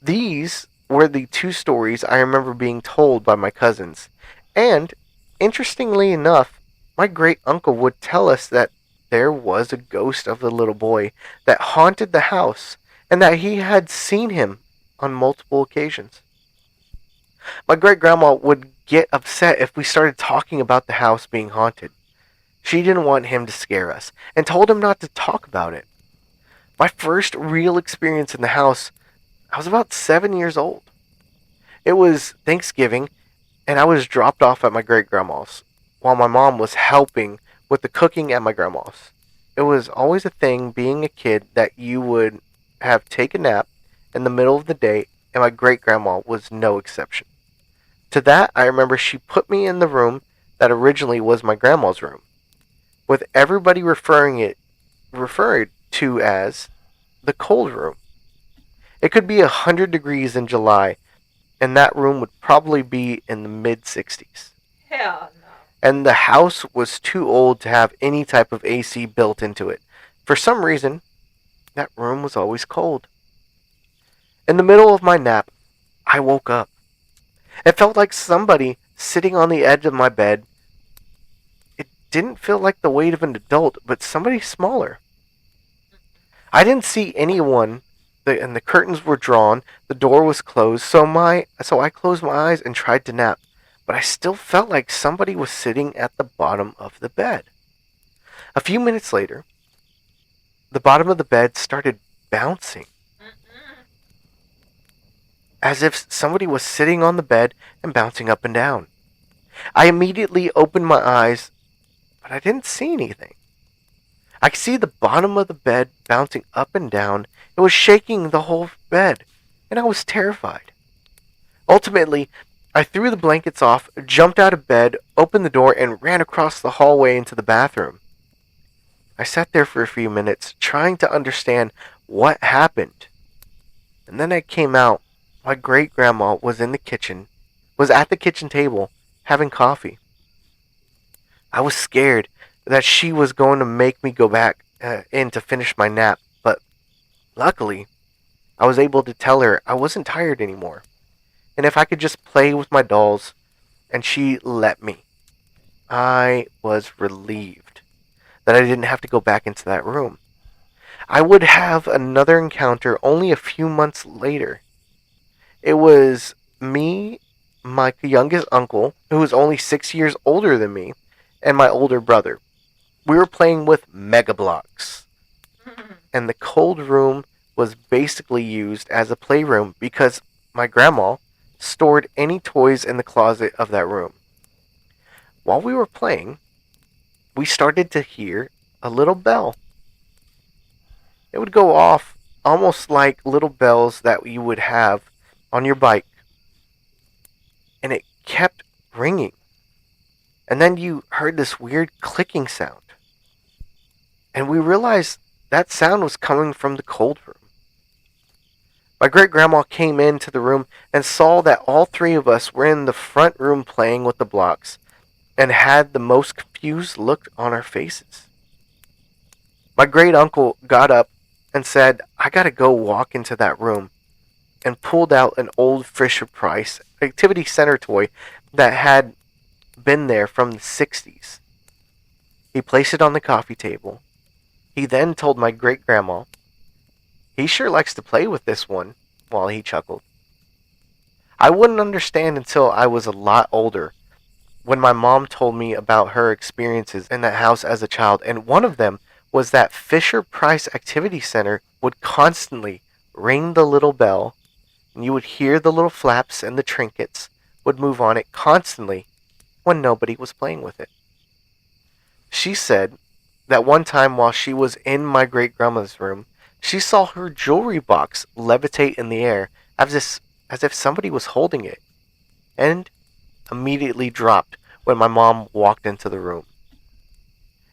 These were the 2 stories I remember being told by my cousins. And, interestingly enough, my great-uncle would tell us that there was a ghost of the little boy that haunted the house and that he had seen him on multiple occasions. My great grandma would get upset if we started talking about the house being haunted. She didn't want him to scare us and told him not to talk about it. My first real experience in the house, I was about 7 years old. It was Thanksgiving, and I was dropped off at my great grandma's while my mom was helping with the cooking at my grandma's. It was always a thing being a kid that you would have take a nap in the middle of the day, and my great grandma was no exception. To that, I remember she put me in the room that originally was my grandma's room, with everybody referred to as the cold room. It could be 100 degrees in July, and that room would probably be in the mid 60s. Hell no. And the house was too old to have any type of AC built into it. For some reason, that room was always cold. In the middle of my nap, I woke up. It felt like somebody sitting on the edge of my bed. It didn't feel like the weight of an adult, but somebody smaller. I didn't see anyone, and the curtains were drawn, the door was closed, so I closed my eyes and tried to nap, but I still felt like somebody was sitting at the bottom of the bed. A few minutes later, the bottom of the bed started bouncing, as if somebody was sitting on the bed and bouncing up and down. I immediately opened my eyes, but I didn't see anything. I could see the bottom of the bed bouncing up and down. It was shaking the whole bed, and I was terrified. Ultimately, I threw the blankets off, jumped out of bed, opened the door, and ran across the hallway into the bathroom. I sat there for a few minutes, trying to understand what happened. And then I came out. My great grandma was at the kitchen table, having coffee. I was scared that she was going to make me go back in to finish my nap, but luckily, I was able to tell her I wasn't tired anymore, and if I could just play with my dolls, and she let me. I was relieved that I didn't have to go back into that room. I would have another encounter only a few months later. It was me, my youngest uncle, who was only 6 years older than me, and my older brother. We were playing with Mega Bloks, and the cold room was basically used as a playroom because my grandma stored any toys in the closet of that room. While we were playing, we started to hear a little bell. It would go off almost like little bells that you would have on your bike, and it kept ringing. And then you heard this weird clicking sound. And we realized that sound was coming from the cold room. My great grandma came into the room and saw that all three of us were in the front room playing with the blocks and had the most confused look on our faces. My great uncle got up and said, "I gotta go walk into that room," and pulled out an old Fisher Price Activity Center toy that had been there from the 60s. He placed it on the coffee table. He then told my great grandma, "He sure likes to play with this one," while he chuckled. I wouldn't understand until I was a lot older, when my mom told me about her experiences in that house as a child, and one of them was that Fisher Price Activity Center would constantly ring the little bell, and you would hear the little flaps and the trinkets would move on it constantly when nobody was playing with it. She said that one time while she was in my great grandma's room, she saw her jewelry box levitate in the air as if somebody was holding it, and immediately dropped when my mom walked into the room.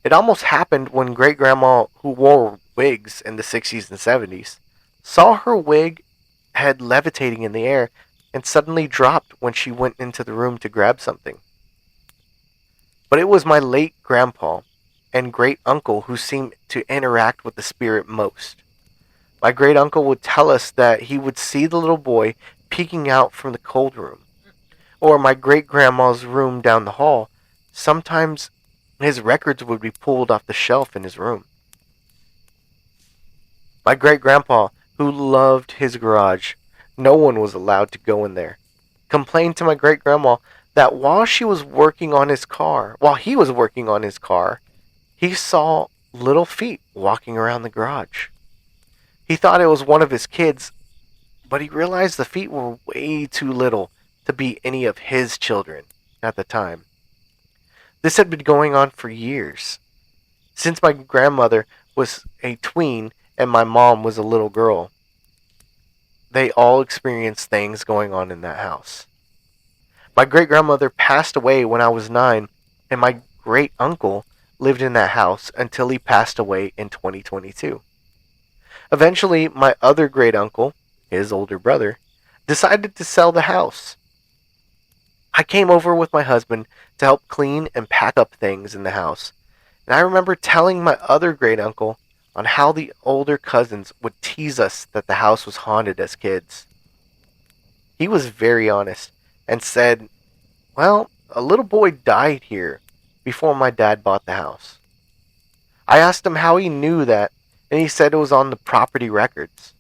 It almost happened when great grandma, who wore wigs in the 60s and 70s, saw her wig head levitating in the air and suddenly dropped when she went into the room to grab something. But it was my late grandpa and great uncle who seemed to interact with the spirit most. My great uncle would tell us that he would see the little boy peeking out from the cold room, or my great grandma's room down the hall. Sometimes his records would be pulled off the shelf in his room. My great grandpa, who loved his garage, No one was allowed to go in there. Complained to my great grandma that while he was working on his car, he saw little feet walking around the garage. He thought it was one of his kids, but he realized the feet were way too little to be any of his children at the time. This had been going on for years, since my grandmother was a tween and my mom was a little girl. They all experienced things going on in that house. My great grandmother passed away when I was 9, and my great uncle lived in that house until he passed away in 2022. Eventually, my other great uncle, his older brother, decided to sell the house. I came over with my husband to help clean and pack up things in the house, and I remember telling my other great uncle on how the older cousins would tease us that the house was haunted as kids. He was very honest and said, well, a little boy died here before my dad bought the house. I asked him how he knew that, and he said it was on the property records.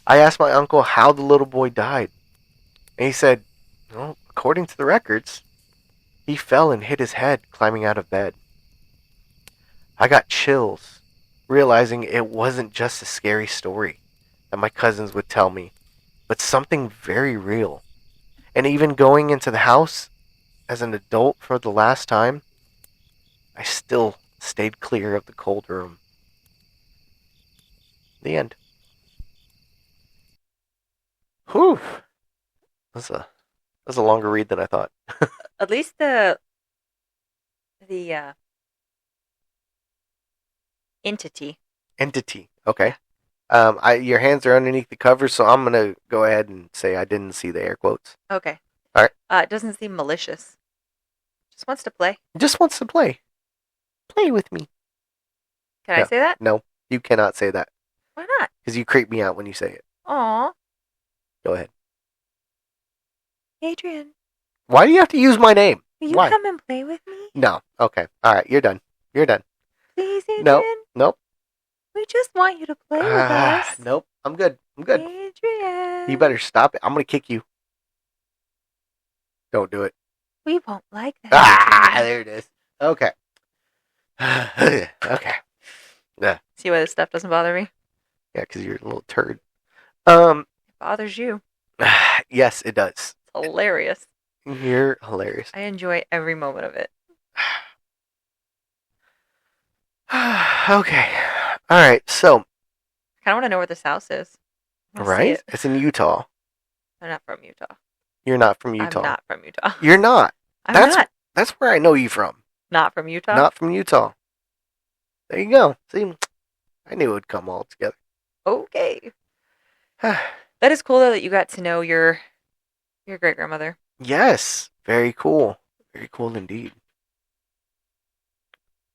I asked my uncle how the little boy died, and he said, well, according to the records, he fell and hit his head climbing out of bed. I got chills, realizing it wasn't just a scary story that my cousins would tell me, but something very real. And even going into the house as an adult for the last time, I still stayed clear of the cold room. The end. Whew. That's a longer read than I thought. At least the entity. Entity. Okay. Your hands are underneath the cover, so I'm gonna go ahead and say I didn't see the air quotes. Okay. All right. It doesn't seem malicious. Just wants to play. Just wants to play. Play with me. Can I say that? No, you cannot say that Why not? because you creep me out when you say it. Aw, Go ahead. Adrian, Why do you have to use my name? will you Why? come and play with me? No. Okay. All right. You're done. You're done. Please, Adrian. Nope. Nope. We just want you to play with us. Nope. I'm good. I'm good. Adrian. You better stop it. I'm gonna kick you. Don't do it. We won't like that. There it is. Okay. Okay. See why this stuff doesn't bother me? Yeah, because you're a little turd. It bothers you. Yes, it does. It's hilarious. You're hilarious. I enjoy every moment of it. Okay. All right. So, I kind of want to know where this house is. I wanna see right? it. It's in Utah. I'm not from Utah. You're not from Utah. I'm not from Utah. You're not. I'm That's not. That's where I know you from. Not from Utah? Not from Utah. There you go. See, I knew it would come all together. Okay. That is cool, though, that you got to know your great-grandmother. Yes. Very cool. Very cool indeed.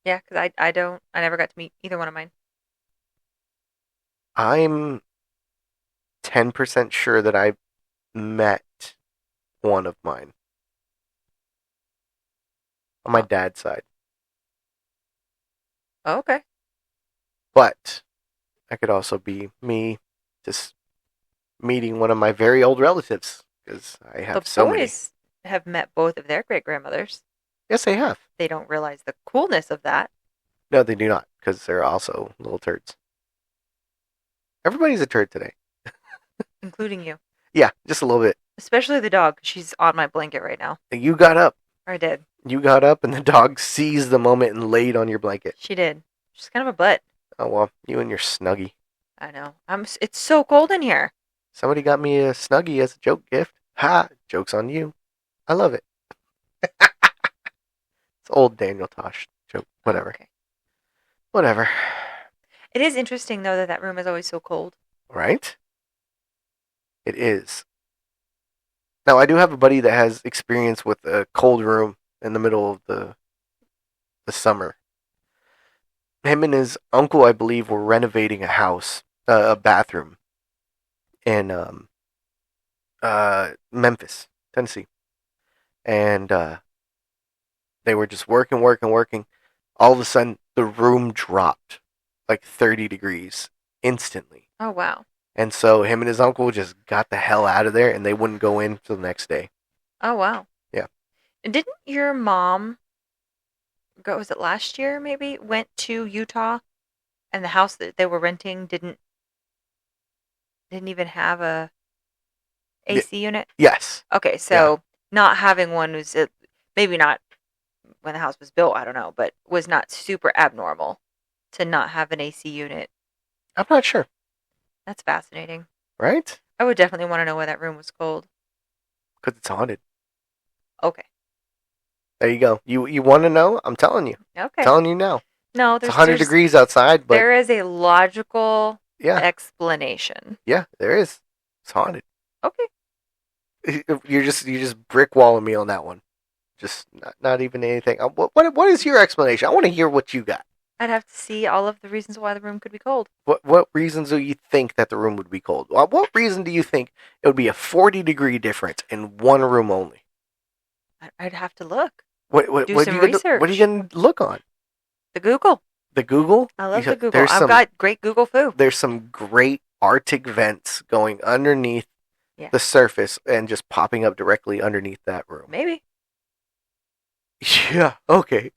Yeah, because I never got to meet either one of mine. I'm 10% sure that I met one of mine. On my dad's side. Oh, okay. But that could also be me just meeting one of my very old relatives. Because I have The so many. boys have met both of their great-grandmothers. Yes, they have. They don't realize the coolness of that. No, they do not. Because they're also little turds. Everybody's a turd today. Including you. Yeah, just a little bit. Especially the dog. She's on my blanket right now. You got up. Or I did. You got up and the dog seized the moment and laid on your blanket. She did. She's kind of a butt. Oh, well, you and your Snuggie. I know. It's so cold in here. Somebody got me a Snuggie as a joke gift. Ha! Joke's on you. I love it. It's old Daniel Tosh joke. Whatever. Okay. Whatever. It is interesting, though, that room is always so cold. Right? It is. Now, I do have a buddy that has experience with a cold room in the middle of the summer. Him and his uncle, I believe, were renovating a house, a bathroom, in Memphis, Tennessee. And they were just working. All of a sudden, the room dropped like 30 degrees instantly. Oh, wow. And so him and his uncle just got the hell out of there, and they wouldn't go in till the next day. Oh, wow. Yeah. Didn't your mom go, was it last year maybe, went to Utah and the house that they were renting didn't even have a AC unit? Yes. Okay, so not having one was maybe not when the house was built, I don't know, but was not super abnormal to not have an AC unit. I'm not sure. That's fascinating. Right? I would definitely want to know why that room was cold. Because it's haunted. Okay. There you go. You want to know? I'm telling you. Okay. Telling you now. No, it's 100 degrees outside, but there is a logical yeah, explanation. Yeah, there is. It's haunted. Okay. You're just brick walling me on that one. Just not even anything. What is your explanation? I want to hear what you got. I'd have to see all of the reasons why the room could be cold. What reasons do you think that the room would be cold? What reason do you think it would be a 40-degree difference in one room only? I'd have to look. Do some research. What are you going to look on? The Google. The Google? I love the Google. I've got great Google foo. There's some great Arctic vents going underneath the surface and just popping up directly underneath that room. Maybe. Yeah, okay.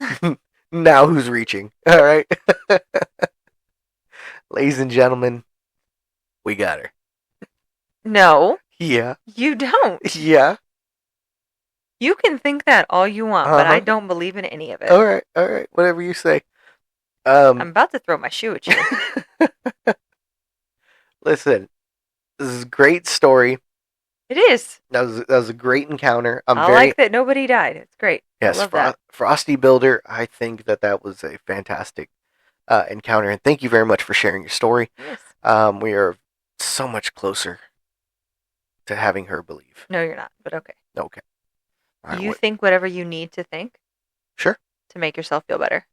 Now who's reaching? All right. Ladies and gentlemen, we got her. No. Yeah. You don't. Yeah. You can think that all you want, but I don't believe in any of it. All right. Whatever you say. I'm about to throw my shoe at you. Listen, this is a great story. It is. That was a great encounter. I like that nobody died. It's great. Yes, I love that. Frosty Builder, I think that was a fantastic encounter, and thank you very much for sharing your story. Yes. We are so much closer to having her believe. No, you're not, but okay. Okay. Right, you think whatever you need to think? Sure. To make yourself feel better.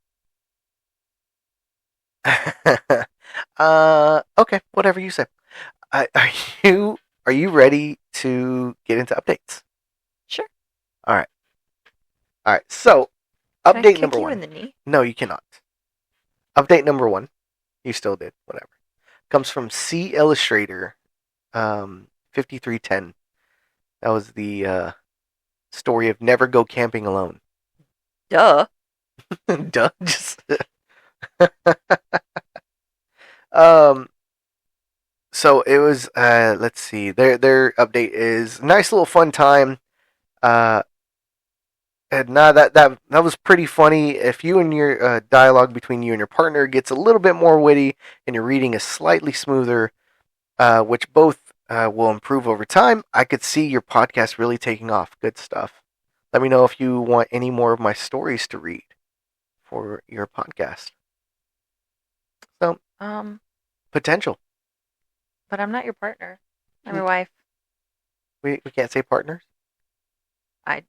Okay, whatever you say. Are you ready to get into updates? Sure. All right. So, Can update I number kick one. You in the knee? No, you cannot. Update number one. You still did. Whatever. Comes from C Illustrator, 5310. That was the story of never go camping alone. Duh. Duh. Just. So it was. Let's see. Their update is a nice little fun time. And that was pretty funny. If you and your dialogue between you and your partner gets a little bit more witty, and your reading is slightly smoother, which both will improve over time, I could see your podcast really taking off. Good stuff. Let me know if you want any more of my stories to read for your podcast. So, potential. But I'm not your partner. I'm your wife. We can't say partners. I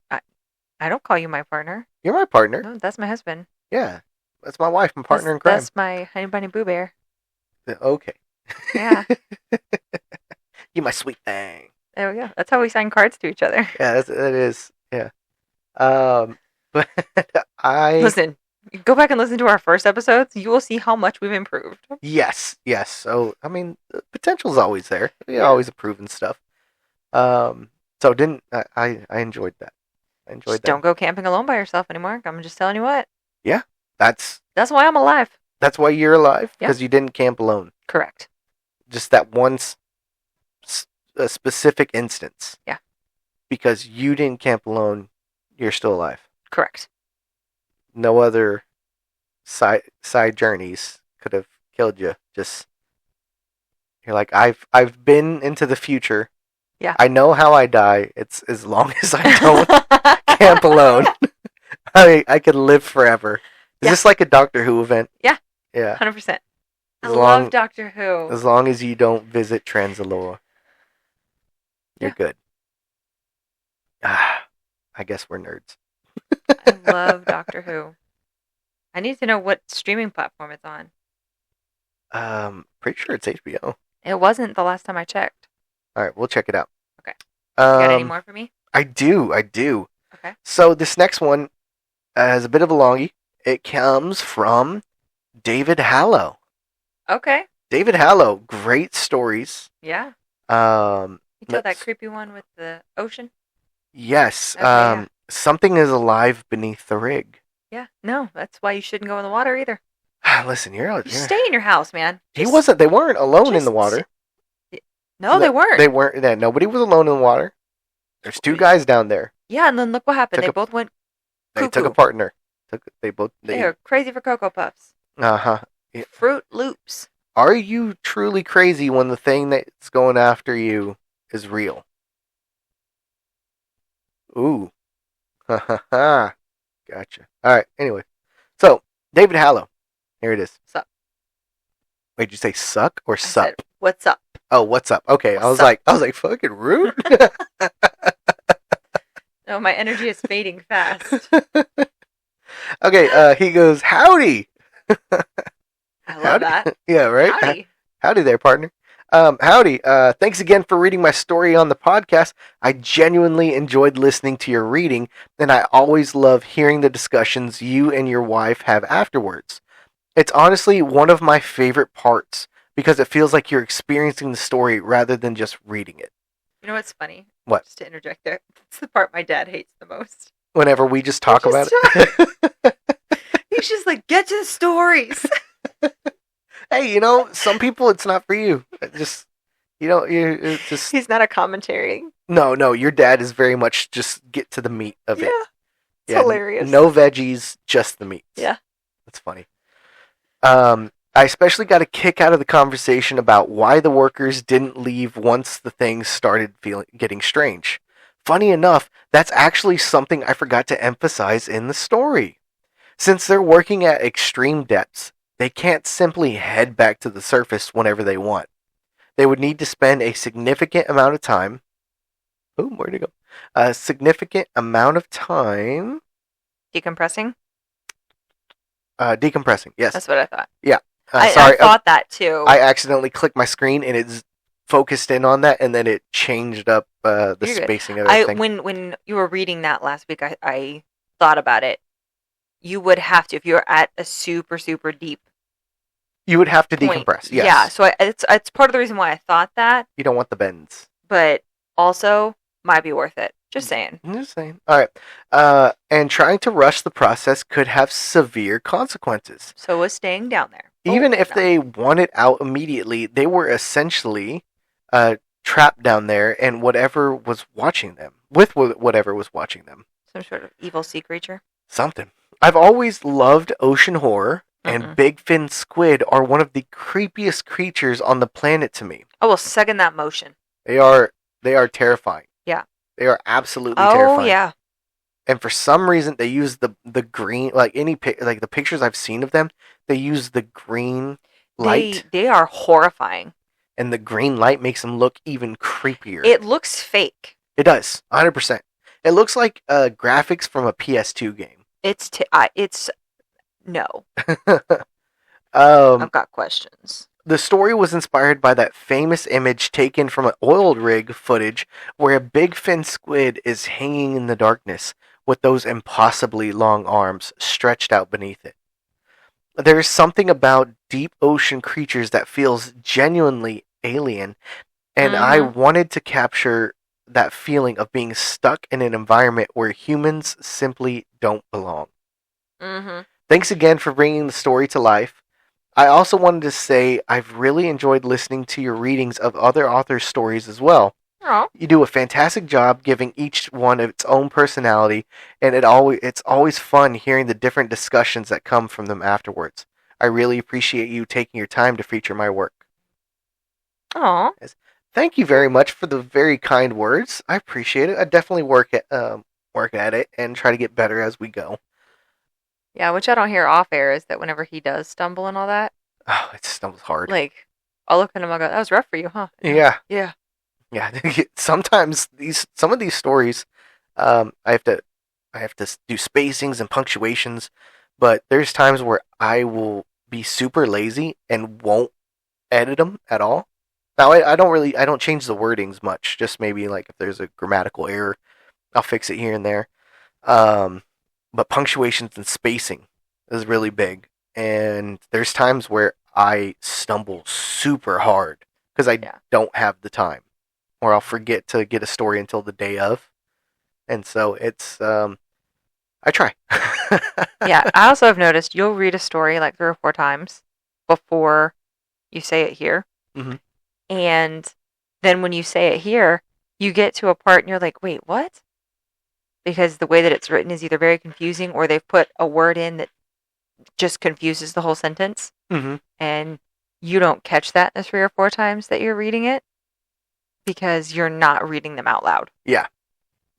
don't call you my partner. You're my partner. No, that's my husband. Yeah, that's my wife. My partner in crime. That's my honey bunny boo bear. Okay. Yeah. You my sweet thing. There we go. That's how we sign cards to each other. Yeah, that is. Yeah. But listen. Go back and listen to our first episodes. You will see how much we've improved. Yes. So I mean, the potential's always there. We always improving stuff. So I enjoyed that. Don't go camping alone by yourself anymore. I'm just telling you what. Yeah, that's why I'm alive. That's why you're alive, because you didn't camp alone. Correct. Just that one specific instance. Yeah. Because you didn't camp alone, you're still alive. Correct. No other side journeys could have killed you. Just you're like, I've been into the future. Yeah. I know how I die. It's as long as I don't camp alone. I could live forever. Is this like a Doctor Who event? Yeah. Yeah. 100%. I love Doctor Who. As long as you don't visit Transalore, you're good. I guess we're nerds. I love Doctor Who. I need to know what streaming platform it's on. Pretty sure it's HBO. It wasn't the last time I checked. All right, we'll check it out. Okay. You got any more for me? I do. Okay. So this next one is a bit of a longie. It comes from David Hallow. Okay. David Hallow, great stories. Yeah. Um, You told that creepy one with the ocean? yes. Okay, yeah. Something is alive beneath the rig. Yeah. No, that's why you shouldn't go in the water either. Listen, You stay in your house, man. He wasn't. They weren't alone in the water. No, they weren't. They weren't. Yeah, nobody was alone in the water. There's two guys down there. Yeah, and then look what happened. They both went cuckoo. They took a partner. They are crazy for Cocoa Puffs. Uh-huh. Yeah. Fruit Loops. Are you truly crazy when the thing that's going after you is real? Ooh. Ha ha ha. Gotcha. All right. Anyway. So, David Hallow. Here it is. Sup. Wait, did you say suck or sup? Said, what's up? Oh, what's up? Okay. I was like fucking rude. No, my energy is fading fast. Okay, he goes, howdy. I love that. Yeah, right? Howdy. Howdy there, partner. Howdy. Thanks again for reading my story on the podcast. I genuinely enjoyed listening to your reading, and I always love hearing the discussions you and your wife have afterwards. It's honestly one of my favorite parts because it feels like you're experiencing the story rather than just reading it. You know what's funny? What? Just to interject there. It's the part my dad hates the most. Whenever we just talk about it. He's just like, get to the stories. Hey, some people it's not for you. Just, it's just... He's not a commentary. No, your dad is very much just get to the meat of it. It's hilarious. No veggies, just the meats. Yeah. That's funny. I especially got a kick out of the conversation about why the workers didn't leave once the things started getting strange. Funny enough, that's actually something I forgot to emphasize in the story. Since they're working at extreme depths, they can't simply head back to the surface whenever they want. They would need to spend a significant amount of time. Oh, where'd it go? A significant amount of time. Decompressing? Decompressing, yes. That's what I thought. Yeah. Sorry, I thought that too. I accidentally clicked my screen and it's focused in on that, and then it changed up the spacing of everything. When you were reading that last week, I thought about it. You would have to, if you're at a super, super deep you would have to point. Decompress, yes. Yeah, so it's part of the reason why I thought that. You don't want the bends. But also, might be worth it. Just saying. I'm just saying. All right. And trying to rush the process could have severe consequences. So was staying down there. Even if they wanted out immediately, they were essentially trapped down there and whatever was watching them. With whatever was watching them. Some sort of evil sea creature? Something. I've always loved ocean horror, and big fin squid are one of the creepiest creatures on the planet to me. I will second that motion. They are terrifying. Yeah. They are absolutely terrifying. Oh, yeah. And for some reason, they use the green, like the pictures I've seen of them, they use the green light. They are horrifying. And the green light makes them look even creepier. It looks fake. It does, 100%. It looks like graphics from a PS2 game. It's no. I've got questions. The story was inspired by that famous image taken from an oil rig footage where a big fin squid is hanging in the darkness with those impossibly long arms stretched out beneath it. There is something about deep ocean creatures that feels genuinely alien, and I wanted to capture that feeling of being stuck in an environment where humans simply don't belong. Thanks again for bringing the story to life. I also wanted to say I've really enjoyed listening to your readings of other authors' stories as well. Oh. You do a fantastic job giving each one its own personality, and it's always fun hearing the different discussions that come from them afterwards. I really appreciate you taking your time to feature my work. Aw. Thank you very much for the very kind words. I appreciate it. I definitely work at it and try to get better as we go. Yeah, which I don't hear off air is that whenever he does stumble and all that. Oh, it stumbles hard. Like, I'll look at him and I'll go, that was rough for you, huh? Yeah. Yeah. Yeah. Sometimes some of these stories, I have to do spacings and punctuations, but there's times where I will be super lazy and won't edit them at all. Now, I don't change the wordings much, just maybe like if there's a grammatical error, I'll fix it here and there. But punctuations and spacing is really big. And there's times where I stumble super hard because I Yeah. don't have the time, or I'll forget to get a story until the day of, and so it's I try. Yeah, I also have noticed you'll read a story like 3 or 4 times before you say it here. Mhm. And then when you say it here, you get to a part and you're like, wait, what? Because the way that it's written is either very confusing or they've put a word in that just confuses the whole sentence. Mm-hmm. And you don't catch that in the 3 or 4 times that you're reading it because you're not reading them out loud. Yeah.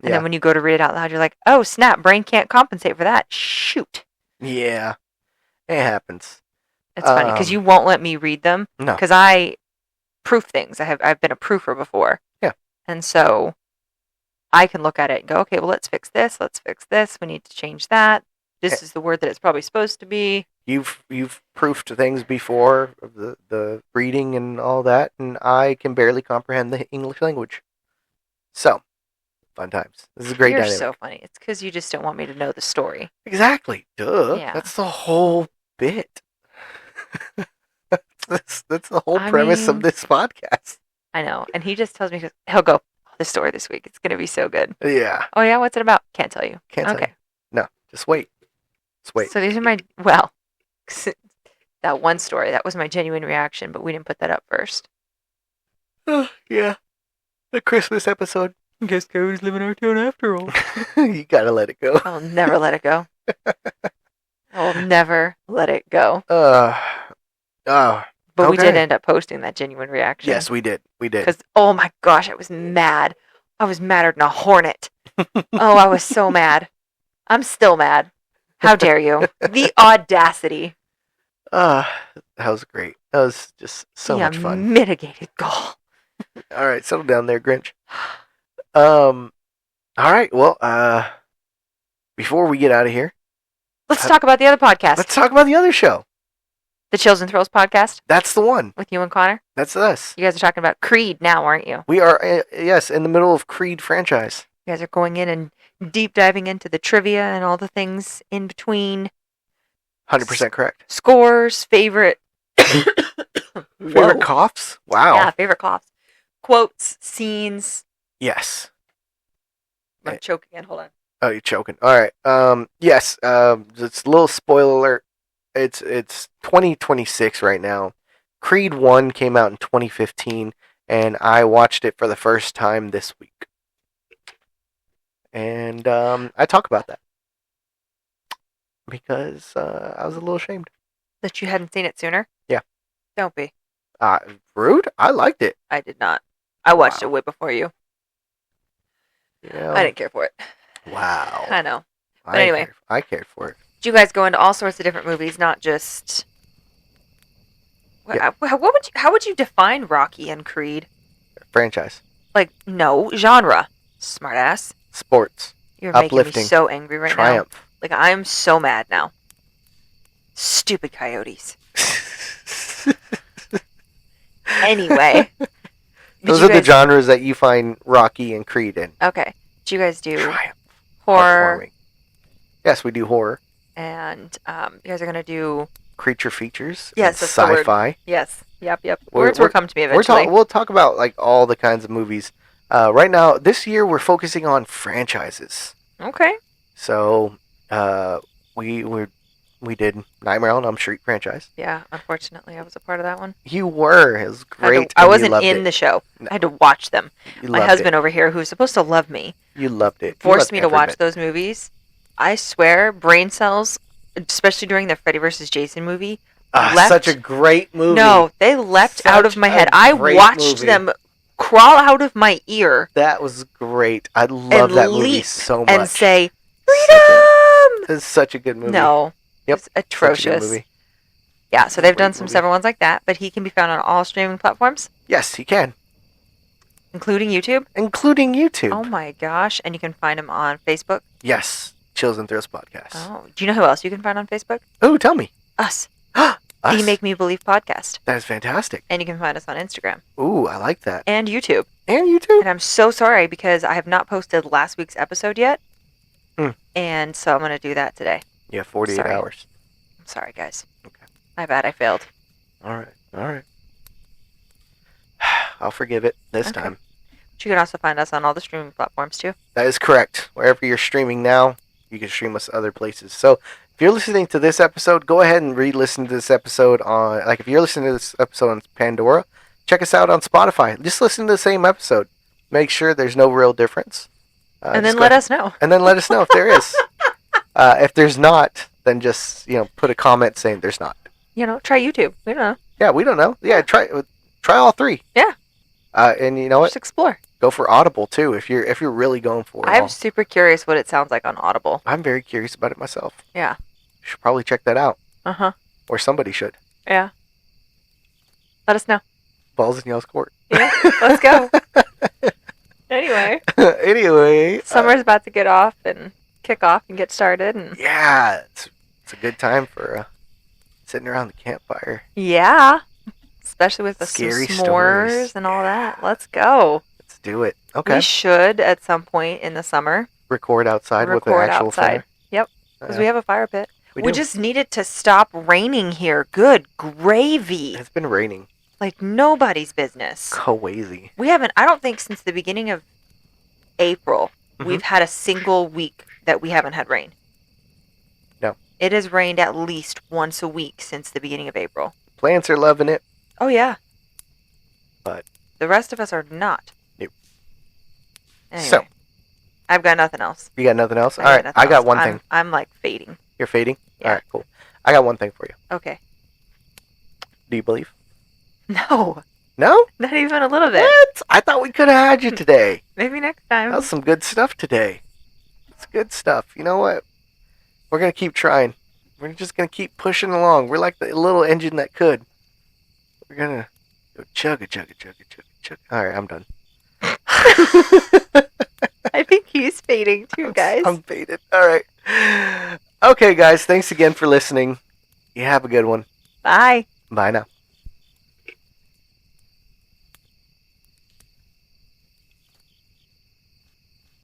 And then when you go to read it out loud, you're like, oh, snap, brain can't compensate for that. Shoot. Yeah. It happens. It's funny because you won't let me read them. No. Because I proof things. I've been a proofer before. Yeah. And so I can look at it and go, okay, well, let's fix this. Let's fix this. We need to change that. This is the word that it's probably supposed to be. You've proofed things before, the reading and all that, and I can barely comprehend the English language. So, fun times. This is a great You're dynamic. so funny. It's because you just don't want me to know the story. Exactly. Duh. Yeah. That's the whole bit. that's the whole premise of this podcast. I know. And he just tells me, he'll go, the story this week. It's going to be so good. Yeah. Oh, yeah? What's it about? Can't tell you. Can't tell you. No. Just wait. Just wait. So these are that one story, that was my genuine reaction, but we didn't put that up first. Yeah. The Christmas episode. Guess Cody's living our town after all. You gotta let it go. I'll never let it go. I'll never let it go. But we did end up posting that genuine reaction. Yes, we did. We did. Because, oh my gosh, I was mad. I was madder than a hornet. Oh, I was so mad. I'm still mad. How dare you? The audacity. That was great. That was just so much fun. Mitigated gall. All right, settle down there, Grinch. All right, well, before we get out of here, let's talk about the other podcast. Let's talk about the other show. The Chills and Thrills podcast? That's the one. With you and Connor? That's us. You guys are talking about Creed now, aren't you? We are, yes, in the middle of Creed franchise. You guys are going in and deep diving into the trivia and all the things in between. 100% correct. Scores, favorite coughs? Wow. Yeah, favorite coughs. Quotes, scenes. Yes. I'm choking again. Hold on. Oh, you're choking. All right. Yes. It's a little spoiler alert. It's 2026 right now. Creed 1 came out in 2015, and I watched it for the first time this week. And I talk about that because I was a little ashamed that you hadn't seen it sooner. Yeah. Don't be. Rude. I liked it. I did not. I watched it way before you. Yeah. I didn't care for it. Wow. I know. But anyway, I cared for it. You guys go into all sorts of different movies, not just. Yeah. How would you define Rocky and Creed? Franchise. Like, no genre. Smartass. Sports. You're making me so angry right Triumph. now. Like, I'm so mad now. Stupid coyotes. Anyway. Those are the genres that you find Rocky and Creed in. Okay. Do you guys do Triumph. horror? Yes, we do horror. And you guys are going to do... creature features. Yes, that's the word. Sci-fi. Yes. Yep. Words will come to me eventually. We'll talk about like all the kinds of movies. Right now, this year, we're focusing on franchises. Okay. So, we did Nightmare on Elm Street franchise. Yeah, unfortunately, I was a part of that one. You were. It was great. I wasn't in the show. I had to watch them. My husband over here, who's supposed to love me, you loved it. Forced me to watch those movies. I swear, brain cells, especially during the Freddy vs. Jason movie, left. Such a great movie. No, they leapt out of my head. I watched them crawl out of my ear. That was great. I love that movie so much. And say, freedom! It's such a good movie. No. Yep. It's atrocious. Movie. Yeah, so they've done some several ones like that, but he can be found on all streaming platforms. Yes, he can. Including YouTube? Including YouTube. Oh my gosh. And you can find him on Facebook? Yes. Chills and Thrills Podcast. Oh. Do you know who else you can find on Facebook? Oh, tell me. Us. Us. The Make Me Believe Podcast. That is fantastic. And you can find us on Instagram. Ooh, I like that. And YouTube. And I'm so sorry because I have not posted last week's episode yet. And so I'm going to do that today. Yeah, 48 hours. I'm sorry, guys. Okay. My bad, I failed. All right. All right. I'll forgive it this Okay. time. But you can also find us on all the streaming platforms too. That is correct. Wherever you're streaming now, you can stream us other places. So if you're listening to this episode, go ahead and re-listen to this episode on, like, if you're listening to this episode on Pandora, check us out on Spotify. Just listen to the same episode. Make sure there's no real difference. And then let us know. And then let us know if there is. If there's not, then just, put a comment saying there's not. Try YouTube. We don't know. Yeah, we don't know. Yeah, try all three. Yeah. And you know what? Just explore. Go for Audible too if you're really going for it. I'm super curious what it sounds like on Audible. I'm very curious about it myself. Yeah. You should probably check that out. Uh-huh. Or somebody should. Yeah. Let us know. Balls in y'all's court. Yeah. Let's go. Anyway. Summer's about to get off and kick off and get started. And yeah, it's a good time for sitting around the campfire. Yeah. Especially with the Scary s'mores stories. and all that. Let's go. Let's do it. Okay. We should, at some point in the summer, record outside with an actual fire. Yep. Because we have a fire pit. We We do. just need it to stop raining here. Good gravy. It's been raining. Like nobody's business. Crazy. We haven't, I don't think since the beginning of April, Mhm. we've had a single week that we haven't had rain. No. It has rained at least once a week since the beginning of April. Plants are loving it. Oh, yeah. But the rest of us are not. Nope. Anyway, So. I've got nothing else. You got nothing else? I All got right. nothing I got else. one thing. I'm like fading. You're fading? Yeah. All right, cool. I got one thing for you. Okay. Do you believe? No, No? not even a little bit. What? I thought we could have had you today. Maybe next time. That was some good stuff today. It's good stuff. You know what? We're going to keep trying. We're just going to keep pushing along. We're like the little engine that could. We're going to go chugga, chugga, chugga, chugga, chugga. All right, I'm done. I think he's fading too, guys. I'm faded. All right. Okay, guys. Thanks again for listening. You have a good one. Bye. Bye now.